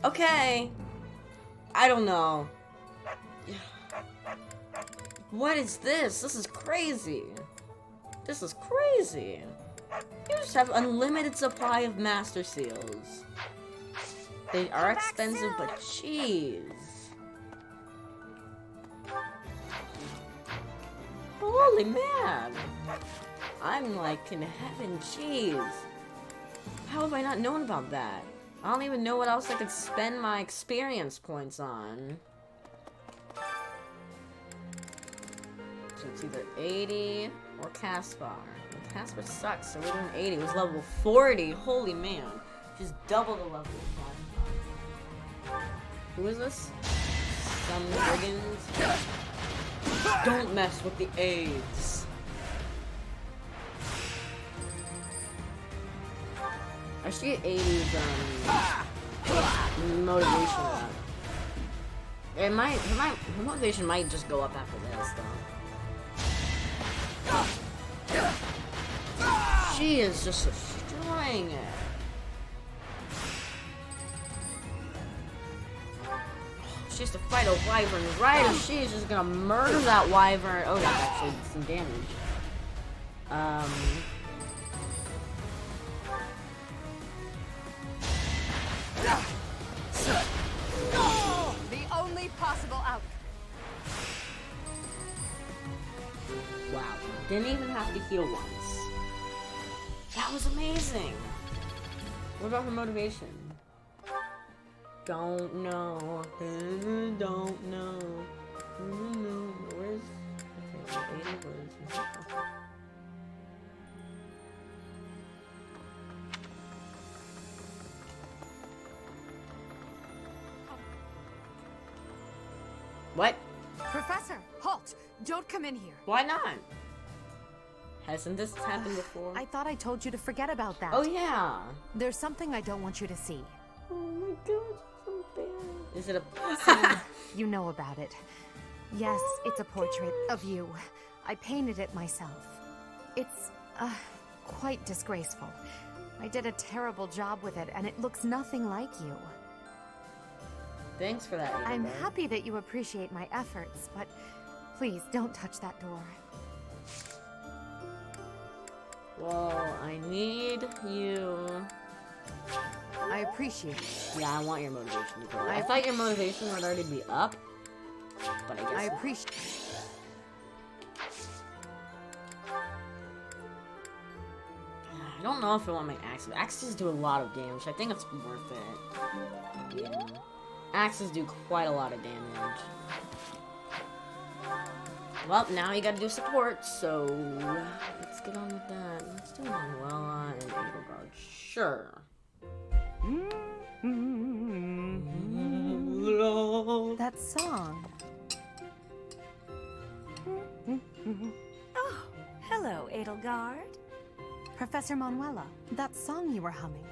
A: Okay. I don't know. What is this? This is crazy. This is crazy. You just have unlimited supply of master seals. They are expensive, but jeez. Holy man. I'm like in heaven, jeez. How have I not known about that? I don't even know what else I could spend my experience points on. So it's either 80 or Caspar. And Caspar sucks, so we're doing 80. It was level 40. Holy man. Just double the level of Caspar. Who is this? Some brigands? Don't mess with the AIDS. I should get 80's motivation up. Her motivation might just go up after this though. She is just destroying it. She has to fight a wyvern right as she is just gonna murder that wyvern. Oh, that's actually some damage.
C: The only possible out.
A: Wow. Didn't even have to heal once. That was amazing. What about her motivation? Don't know. Don't know. Where's... Okay, 80 words. What?
C: Professor, halt! Don't come in here.
A: Why not? Hasn't this happened before?
C: I thought I told you to forget about that.
A: Oh yeah.
C: There's something I don't want you to see.
A: Oh my god, so bad. Is it
C: a... You know about it. Yes, it's a portrait of you. I painted it myself. It's, quite disgraceful. I did a terrible job with it, and it looks nothing like you.
A: Thanks for that, Ava.
C: I'm happy that you appreciate my efforts, but please don't touch that door.
A: Well, I need you.
C: I appreciate it.
A: Yeah, I want your motivation to go up. I thought your motivation would already be up, but I guess
C: I
A: not.
C: appreciate
A: I don't know if I want my axes. Axes do a lot of damage. I think it's worth it. Yeah. Axes do quite a lot of damage. Well, now you gotta do support, so let's get on with that. Let's do Manuela and Edelgard. Sure.
C: That song.
I: Oh, hello, Edelgard.
C: Professor Manuela, that song you were humming.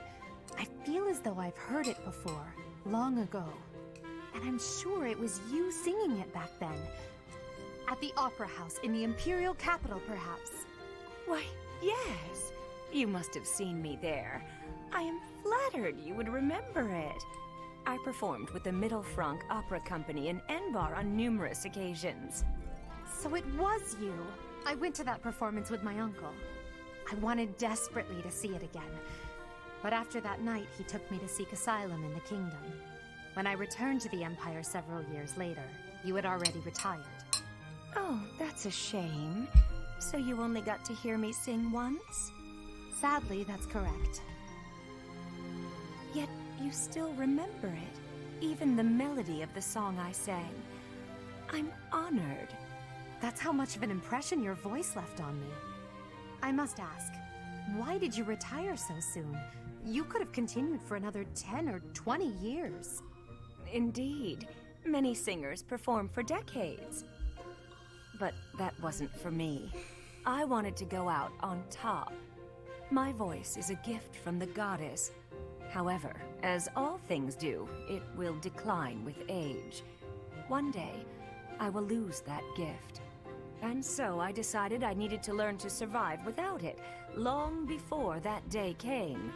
C: I feel as though I've heard it before, long ago. And I'm sure it was you singing it back then. At the Opera House in the Imperial capital, perhaps.
I: Why, yes. You must have seen me there. I am flattered you would remember it. I performed with the Mittelfrank Opera Company in Enbar on numerous occasions.
C: So it was you. I went to that performance with my uncle. I wanted desperately to see it again. But after that night, he took me to seek asylum in the kingdom. When I returned to the Empire several years later, you had already retired.
I: Oh, that's a shame. So you only got to hear me sing once?
C: Sadly, that's correct.
I: Yet you still remember it, even the melody of the song I sang. I'm honored.
C: That's how much of an impression your voice left on me. I must ask, why did you retire so soon? You could have continued for another 10 or 20 years.
I: Indeed. Many singers perform for decades. But that wasn't for me. I wanted to go out on top. My voice is a gift from the goddess. However, as all things do, it will decline with age. One day, I will lose that gift. And so I decided I needed to learn to survive without it, long before that day came.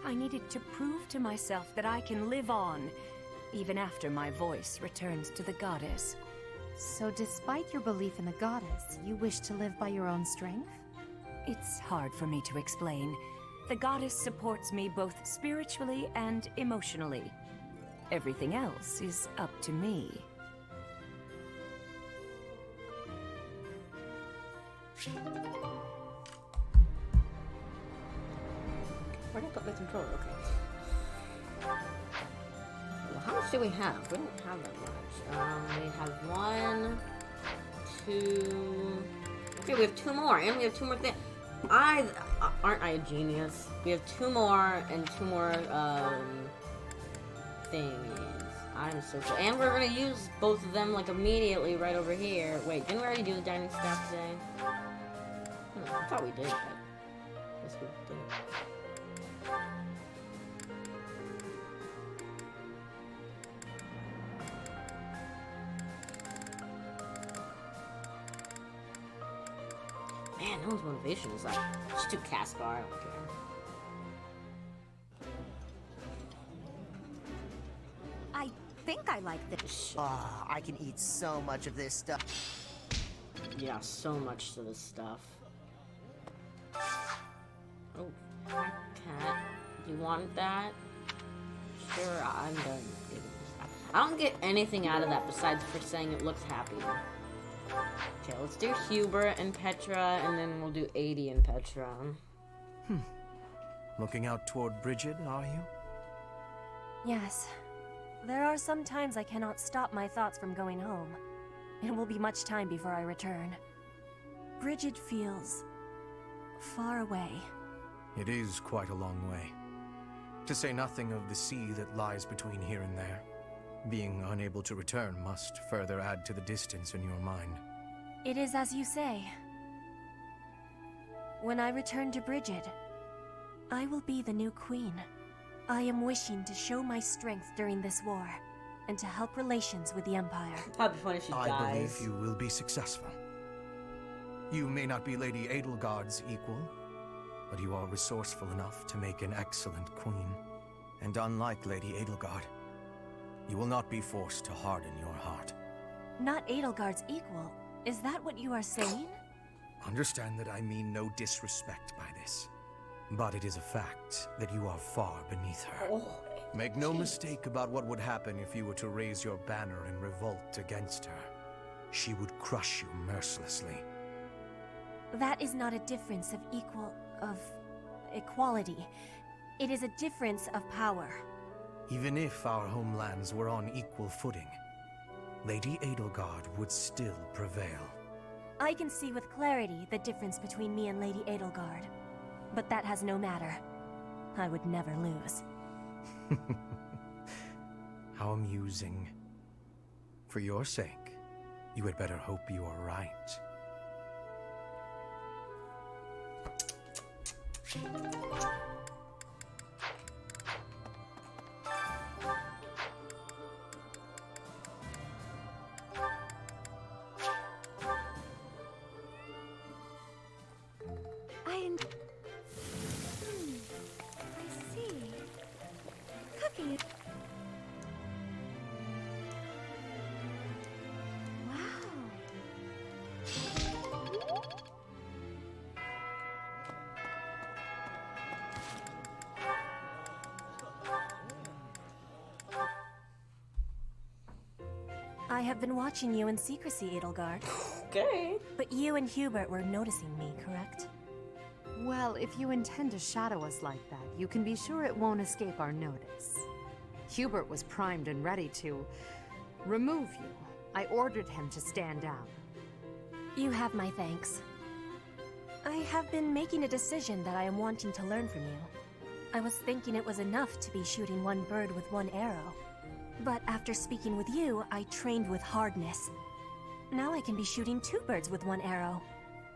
I: I needed to prove to myself that I can live on, even after my voice returns to the goddess.
C: So despite your belief in the goddess, you wish to live by your own strength?
I: It's hard for me to explain. The goddess supports me both spiritually and emotionally. Everything else is up to me.
A: Where did I put my controller? Okay. Well, how much do we have? We don't have that much. We have 1, 2... Okay, we have 2 more, and we have 2 more things. Aren't I a genius? We have 2 more, and 2 more, thingies. I'm so sure. And we're gonna use both of them, like, immediately right over here. Wait, didn't we already do the dining staff today? I thought we did, but I guess we didn't. Man, no one's motivation is like, just do Caspar, I don't care.
H: I think I like this.
K: Ah, I can eat so much of this stuff.
A: Yeah, so much to this stuff. Oh, cat. You want that? Sure, I'm done. I don't get anything out of that besides for saying it looks happy. Okay, let's do Hubert and Petra, and then we'll do 80 and Petra.
D: Looking out toward Bridget, are you?
Q: Yes. There are some times I cannot stop my thoughts from going home. It will be much time before I return. Bridget feels far away.
D: It is quite a long way. To say nothing of the sea that lies between here and there. Being unable to return must further add to the distance in your mind.
Q: It is as you say. When I return to Bridget, I will be the new queen. I am wishing to show my strength during this war, and to help relations with the Empire.
A: That'd be fun if she dies.
D: I believe you will be successful. You may not be Lady Edelgard's equal, but you are resourceful enough to make an excellent queen. And unlike Lady Edelgard, you will not be forced to harden your heart.
Q: Not Edelgard's equal. Is that what you are saying?
D: Understand that I mean no disrespect by this. But it is a fact that you are far beneath her. Make no mistake about what would happen if you were to raise your banner in revolt against her. She would crush you mercilessly.
Q: That is not a difference of equality. It is a difference of power.
D: Even if our homelands were on equal footing, Lady Edelgard would still prevail.
Q: I can see with clarity the difference between me and Lady Edelgard. But that has no matter. I would never lose.
D: How amusing. For your sake, you had better hope you are right.
H: I see. Cooking it.
Q: I have been watching you in secrecy, Edelgard.
A: Okay.
Q: But you and Hubert were noticing me, correct?
C: Well, if you intend to shadow us like that, you can be sure it won't escape our notice. Hubert was primed and ready to remove you. I ordered him to stand down.
Q: You have my thanks. I have been making a decision that I am wanting to learn from you. I was thinking it was enough to be shooting one bird with one arrow. But after speaking with you, I trained with hardness. Now I can be shooting 2 birds with 1 arrow.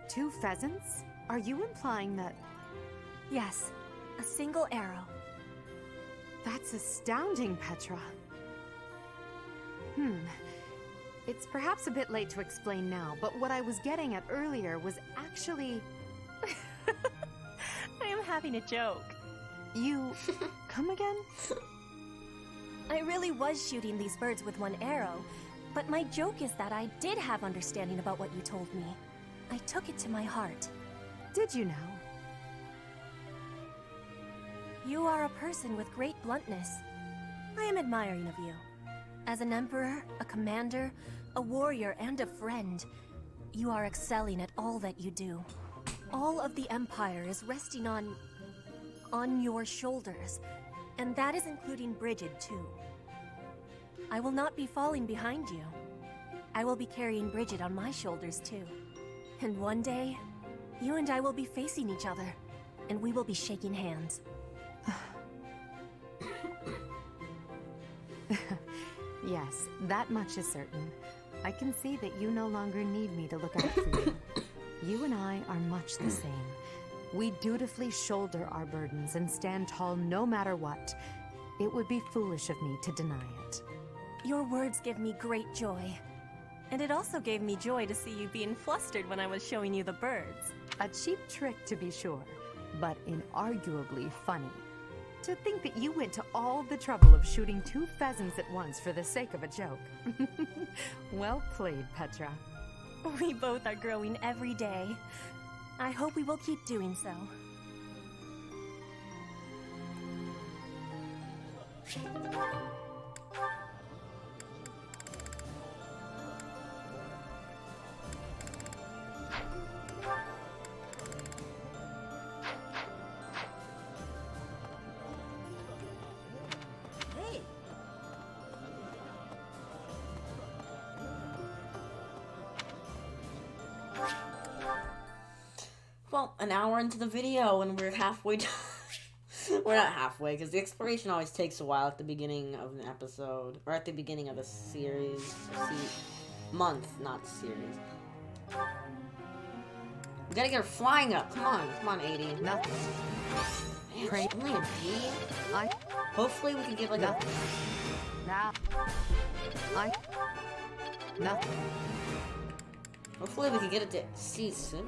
C: 2 pheasants? Are you implying that...
Q: Yes, a single arrow.
C: That's astounding, Petra. It's perhaps a bit late to explain now, but what I was getting at earlier was actually...
Q: I am having a joke.
C: You... come again?
Q: I really was shooting these birds with 1 arrow, but my joke is that I did have understanding about what you told me. I took it to my heart.
C: Did you now?
Q: You are a person with great bluntness. I am admiring of you. As an emperor, a commander, a warrior, and a friend, you are excelling at all that you do. All of the Empire is resting on your shoulders, and that is including Brigid, too. I will not be falling behind you. I will be carrying Brigid on my shoulders, too. And one day, you and I will be facing each other, and we will be shaking hands.
C: Yes, that much is certain. I can see that you no longer need me to look out for you. You and I are much the same. We dutifully shoulder our burdens and stand tall no matter what. It would be foolish of me to deny it.
Q: Your words give me great joy. And it also gave me joy to see you being flustered when I was showing you the birds.
C: A cheap trick, to be sure, but inarguably funny. To think that you went to all the trouble of shooting 2 pheasants at once for the sake of a joke. Well played, Petra.
Q: We both are growing every day. I hope we will keep doing so.
A: Well, an hour into the video and we're halfway done. We're not halfway, because the exploration always takes a while at the beginning of an episode. Or at the beginning of a series. Month, not series. We gotta get her flying up. Come on, 80.
C: Nothing.
A: Man, she's only a D? Hopefully we can get like
C: nothing. Now. Nothing.
A: Hopefully we can get it to C soon.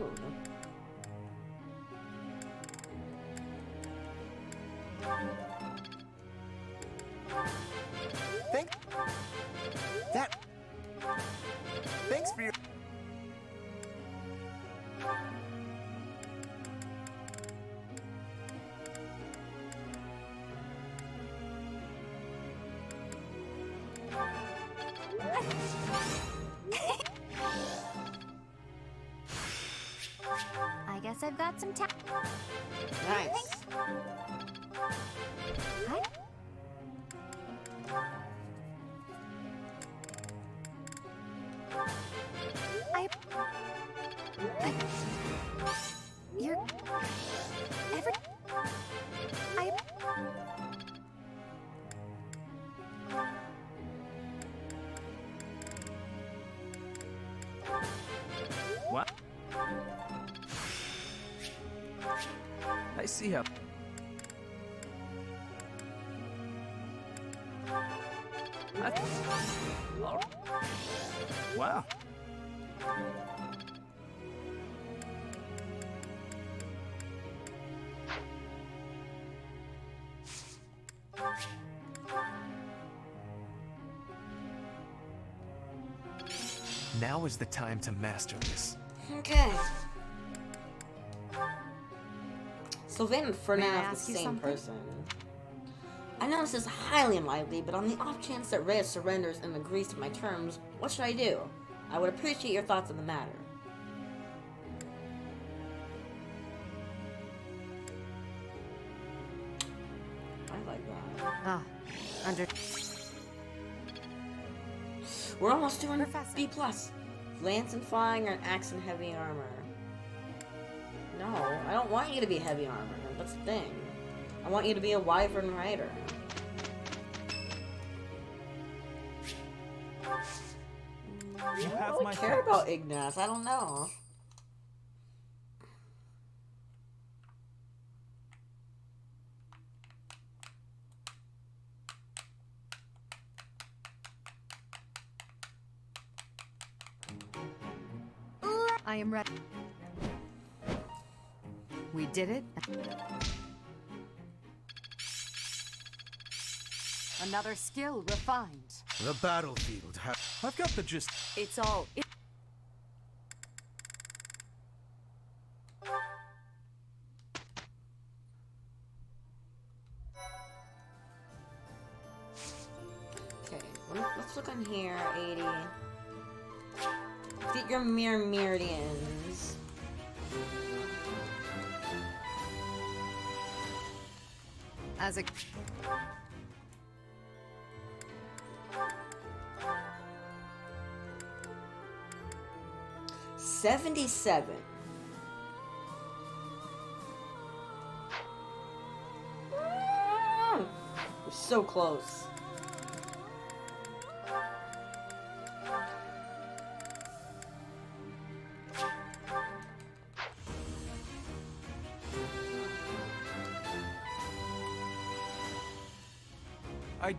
K: Thanks for your...
O: I guess I've got some time.
A: Nice.
H: You're...
N: What? I see how. Wow.
D: Now is the time to master this.
A: Okay. Sylvain and Ferdinand
C: May I
A: are the
C: ask you
A: same
C: something?
A: person. I know this is highly unlikely, but on the off chance that Rei surrenders and agrees to my terms, what should I do? I would appreciate your thoughts on the matter. I like that.
C: Ah, under...
A: We're almost doing
C: Professor.
A: B+. Lance and flying or an axe and heavy armor? No, I don't want you to be heavy armor. That's the thing. I want you to be a wyvern rider.
N: You
A: I
N: have
A: don't
N: my
A: really care
N: thanks.
A: about Ignace. I don't know.
C: I am ready. We did it. Another skill refined.
D: The battlefield has...
N: I've got the gist.
I: It's all.
A: Okay, let's look on here, 80. Get your meridians.
C: As a...
A: 77. We're so close.
D: I...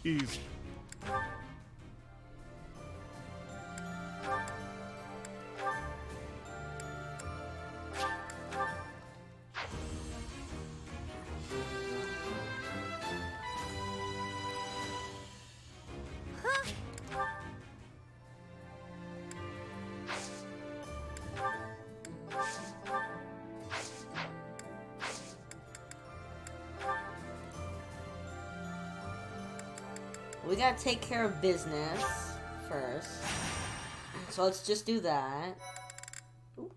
G: Easy.
A: We gotta take care of business first. So let's just do that. Ooh.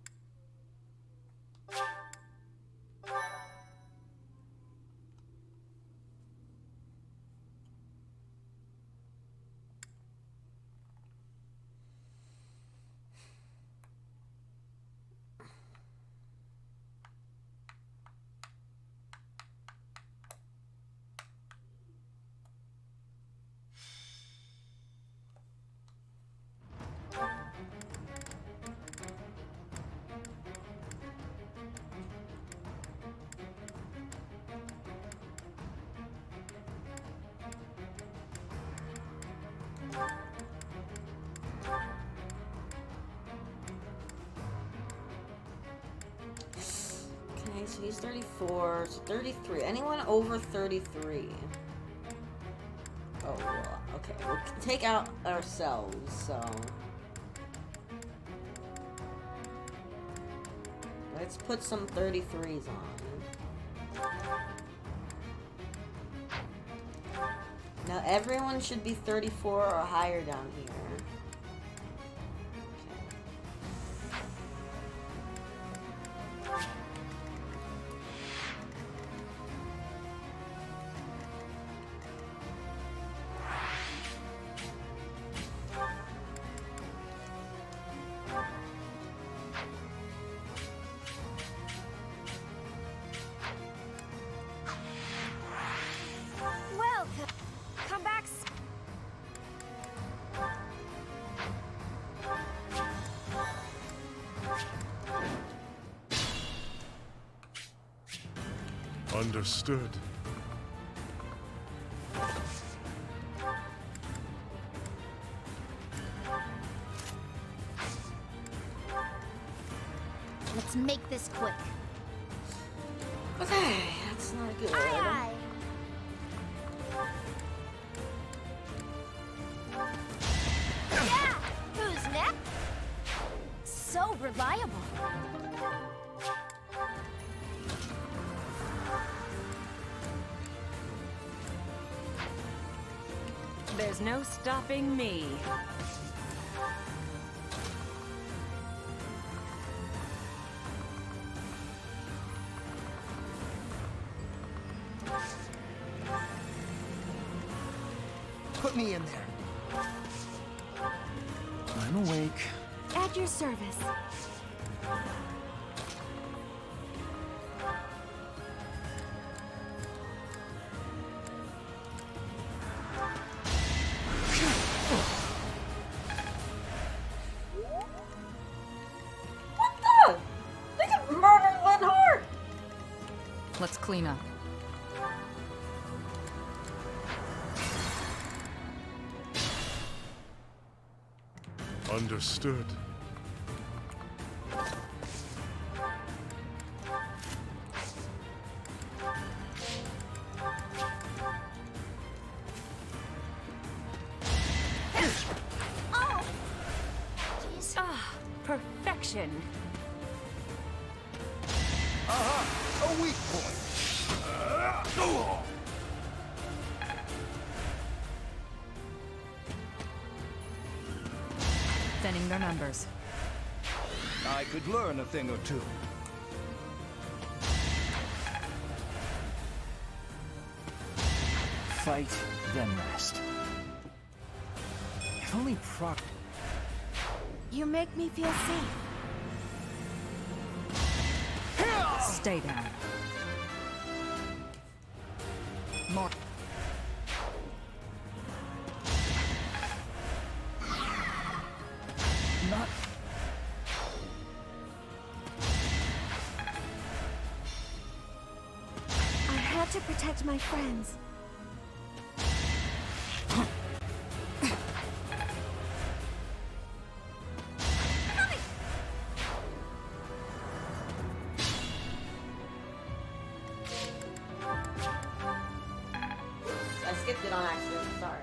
A: Okay, so he's 34, so 33. Anyone over 33? Oh, well, okay. We'll take out ourselves, so... Let's put some 33s on. Now everyone should be 34 or higher down here.
G: Understood.
O: Let's make this quick.
A: Okay, that's not good.
O: Aye, aye. Yeah! Who's next? So reliable.
I: There's no stopping me.
K: Put me in there.
N: I'm awake.
H: At your service.
A: What the? They just murdered Lynn Hart!
J: Let's clean up.
G: Understood.
H: Oh!
I: Ah, perfection.
K: A weak point.
J: Thinning their numbers.
E: I could learn a thing or two.
N: Fight, then rest. If only proc...
H: You make me feel safe.
J: Stay down. More.
N: Not...
H: I had to protect my friends.
A: I skipped it on accident, sorry.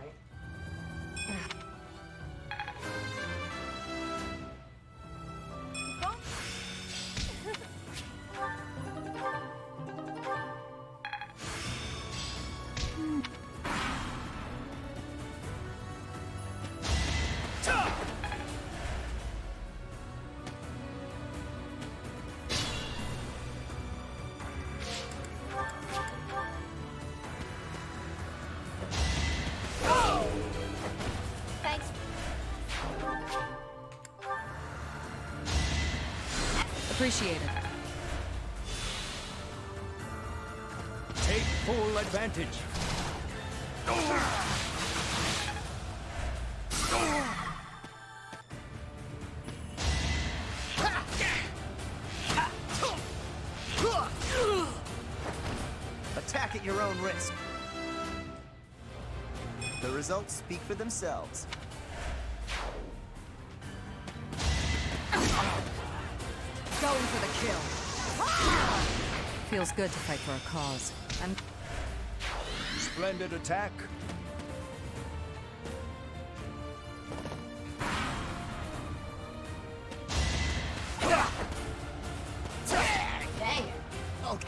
O: Thanks.
J: Appreciate it.
E: Take full advantage.
K: Attack at your own risk. The results speak for themselves.
J: Going for the kill. Feels good to fight for a cause. And
E: Splendid attack.
A: Dang it.
K: Okay.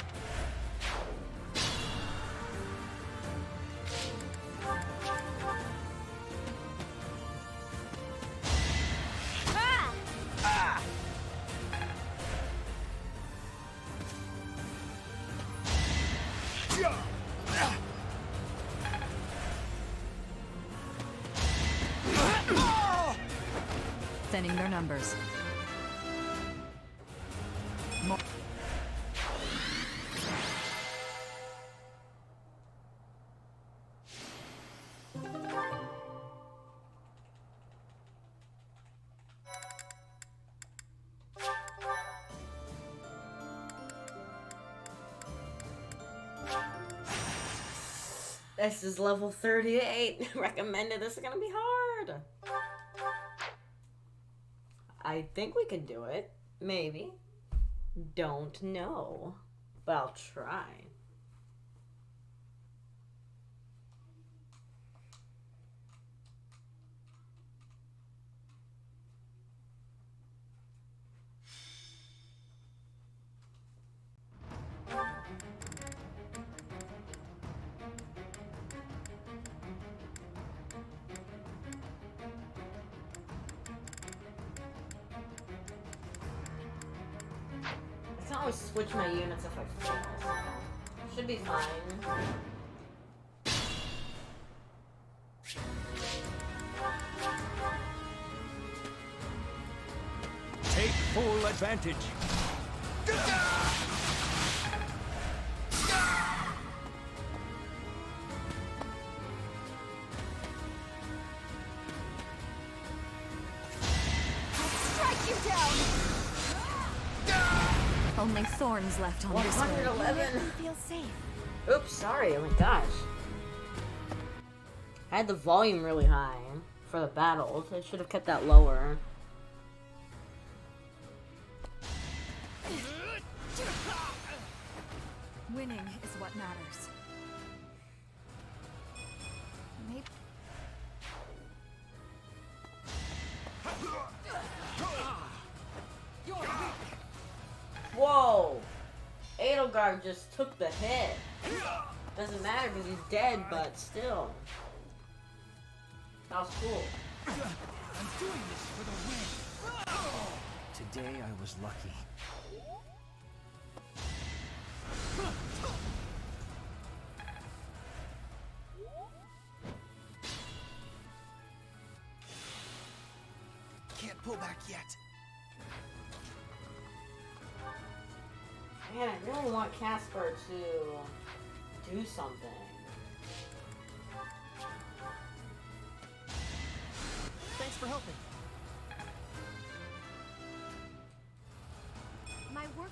C: thinning their numbers.
A: This is level 38. Recommended. This is gonna be hard. I think we can do it. Maybe. Don't know. But I'll try. I can always switch my units if I fail, so should be fine.
E: Take full advantage.
H: Strike you down!
C: Only thorns left on this one.
A: 111.
H: Feel safe.
A: Oops, sorry. Oh my gosh. I had the volume really high for the battles. I should have kept that lower.
C: Winning is what matters. Maybe.
A: Whoa! Edelgard just took the hit. Doesn't matter because he's dead, but still. That was cool.
N: I'm doing this for the win. Today I was lucky.
D: Can't pull back yet.
A: Man, I really want Casper to do something.
K: Thanks for helping.
H: My work.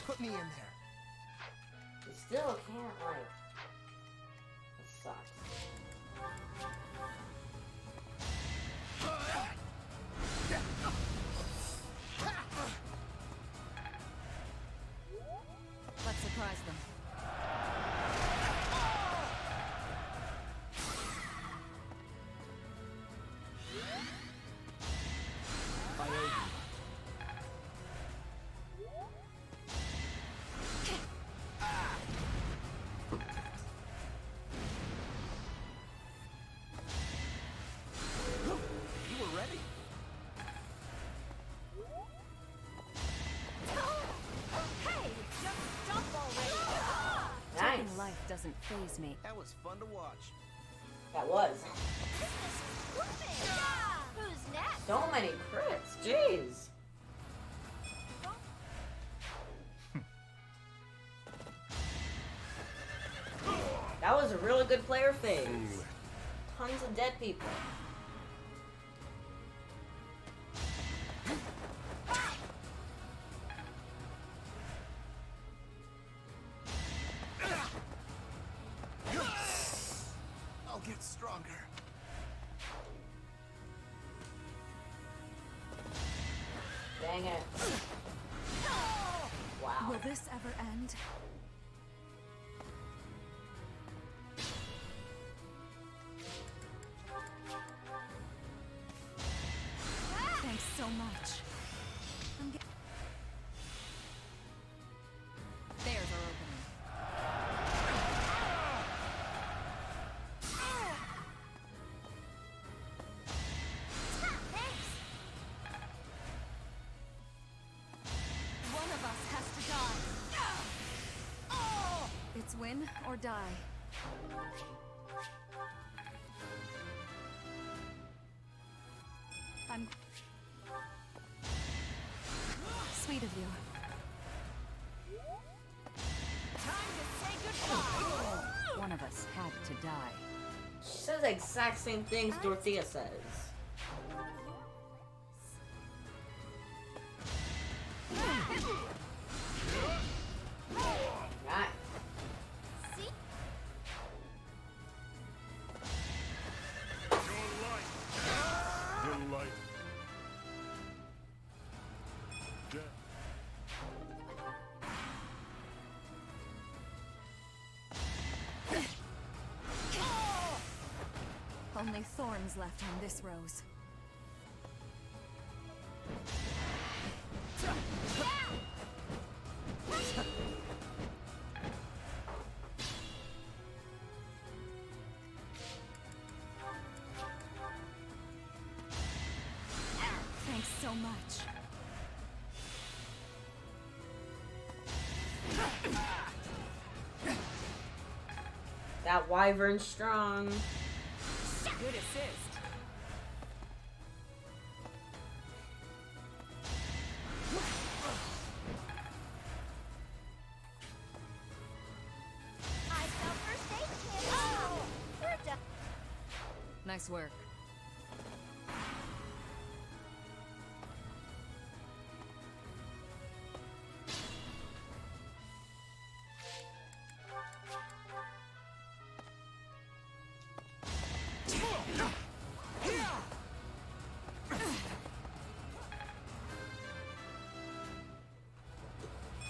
K: Put me in there.
A: You still can't, like... This sucks.
C: Let's surprise them.
N: You were ready.
H: Hey, just stop already.
A: Nice.
Q: Taking life doesn't faze me.
K: That was fun to watch.
A: That was.
O: Who's next?
A: So many crits. Jeez. That was a really good player phase. Tons of dead people.
D: I'll get stronger.
A: Dang it. Wow.
C: Will this ever end? Thanks so much. There's our opening. One of us has to die. It's win or die.
H: I'm... Sweet of you.
I: Time to say goodbye.
J: One of us had to die.
A: She says the exact same things Dorothea says. Right.
O: See?
G: Delight. Death.
H: Only thorns left on this rose. Thanks so much.
A: That wyvern strong.
I: Good assist.
O: I fell first aid kit. Oh, we're done.
J: Nice work.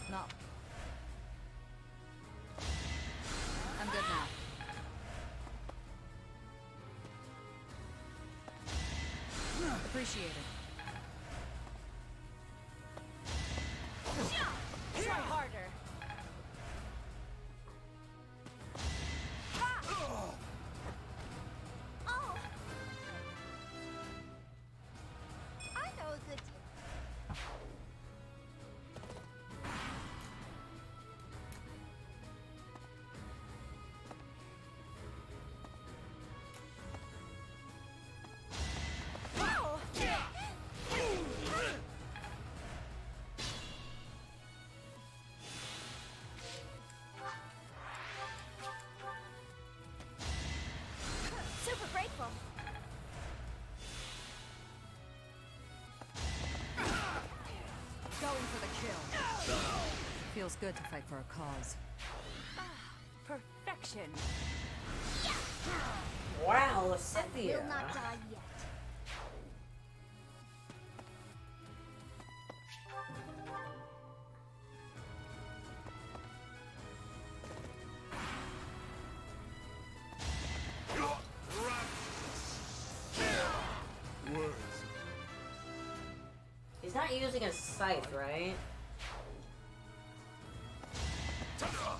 J: No. I'm good now. Appreciate it.
I: Try harder.
O: Oh. I know a good deal. Super grateful.
J: Going for the kill. Feels good to fight for a cause.
I: Perfection.
A: Wow,
O: I
A: Cynthia.
O: will not die yet.
G: Words.
A: He's not using a scythe, right?
G: Slow.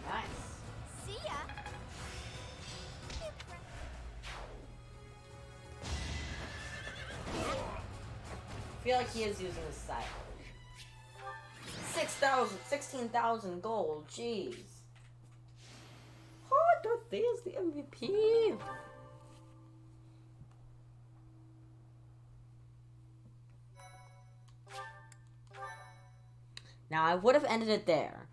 A: Nice.
O: See ya.
A: I feel like he is using a scythe. 6,000, 16,000 gold. Jeez. Oh, Dorothea's the MVP. Now, I would have ended it there,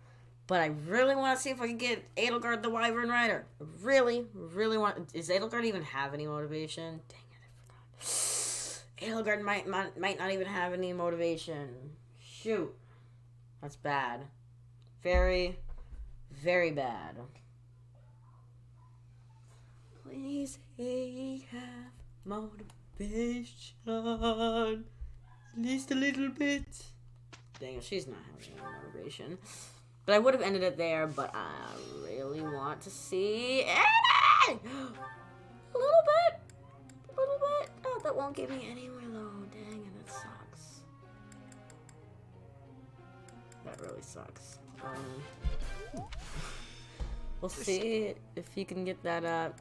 A: but I really want to see if I can get Edelgard the Wyvern Rider. Really, really want... Does Edelgard even have any motivation? Dang it, I forgot. Edelgard might not even have any motivation. Shoot. That's bad. Very, very bad. Please, he have motivation. At least a little bit. Dang it, she's not having any motivation. But I would have ended it there, but I really want to see it! A little bit! A little bit! Oh, that won't give me anywhere though. Dang it, that sucks. That really sucks. We'll see if he can get that up.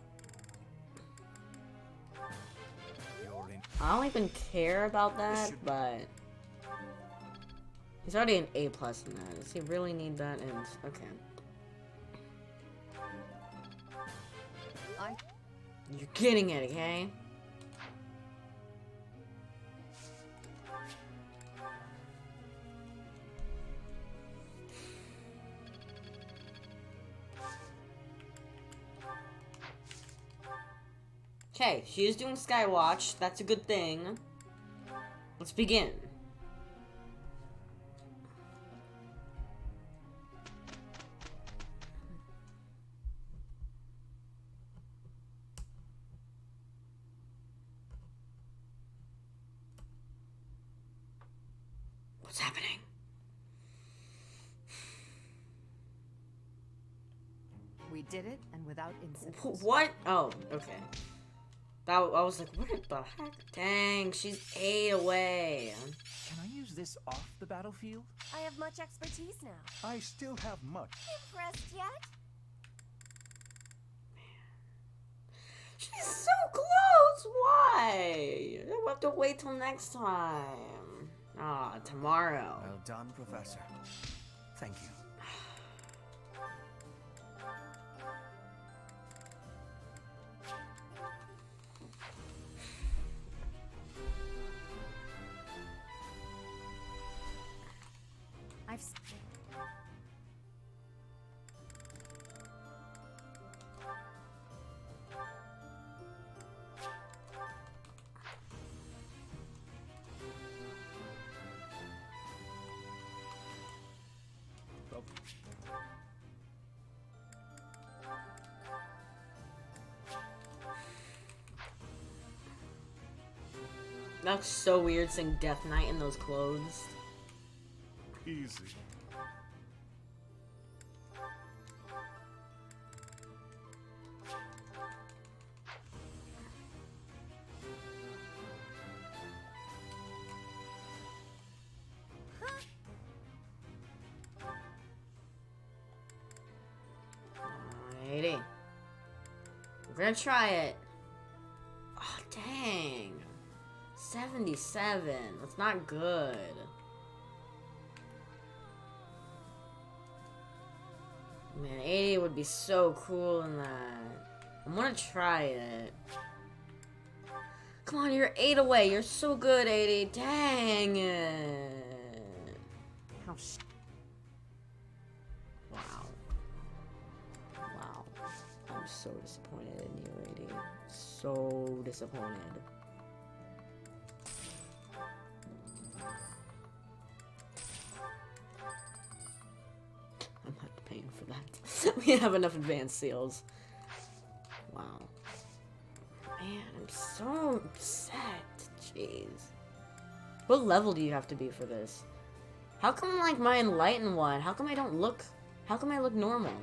A: I don't even care about that, but he's already an A+ in that. Does he really need that? And okay. You're getting it, okay? Okay, she is doing Skywatch. That's a good thing. Let's begin. What's happening?
C: We did it, and without incident.
A: What? Oh, okay. I was like, what the heck? Dang, she's 8 away.
N: Can I use this off the battlefield?
Q: I have much expertise now.
G: I still have much.
H: Impressed yet?
A: She's so close! Why? We'll have to wait till next time. Ah, tomorrow.
D: Well done, Professor. Thank you.
A: That's so weird saying Death Knight in those clothes.
G: Easy.
A: Alrighty. We're gonna try it. Oh, dang. 77. That's not good. Man, 80 would be so cool in that. I'm gonna try it. Come on, you're 8 away. You're so good, 80. Dang it. How Wow. Wow. I'm so disappointed in you, 80. So disappointed. I'm not paying for that. We have enough advanced seals. Wow. Man, I'm so upset. Jeez. What level do you have to be for this? How come, like, my enlightened one? How come I don't look... How come I look normal?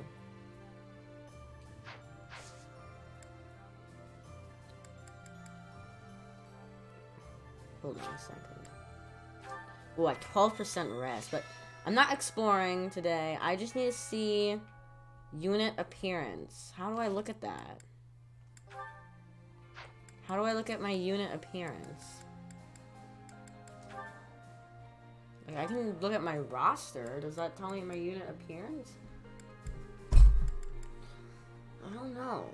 A: Hold on a second. Oh, at 12% rest, but I'm not exploring today. I just need to see unit appearance. How do I look at that? How do I look at my unit appearance? Like, I can look at my roster. Does that tell me my unit appearance? I don't know.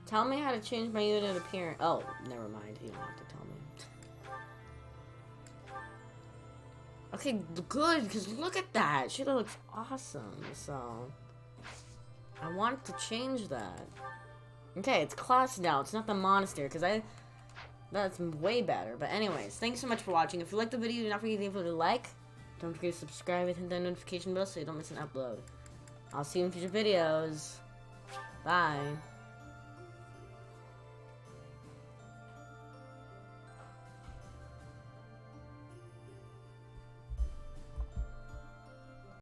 A: Tell me how to change my unit appearance. Oh, never mind. You don't have to tell me. Okay, good, because look at that. She looks awesome, so... I want to change that. Okay, it's class now. It's not the monastery, because that's way better. But anyways, thanks so much for watching. If you liked the video, do not forget to leave a like. Don't forget to subscribe and hit that notification bell so you don't miss an upload. I'll see you in future videos. Bye.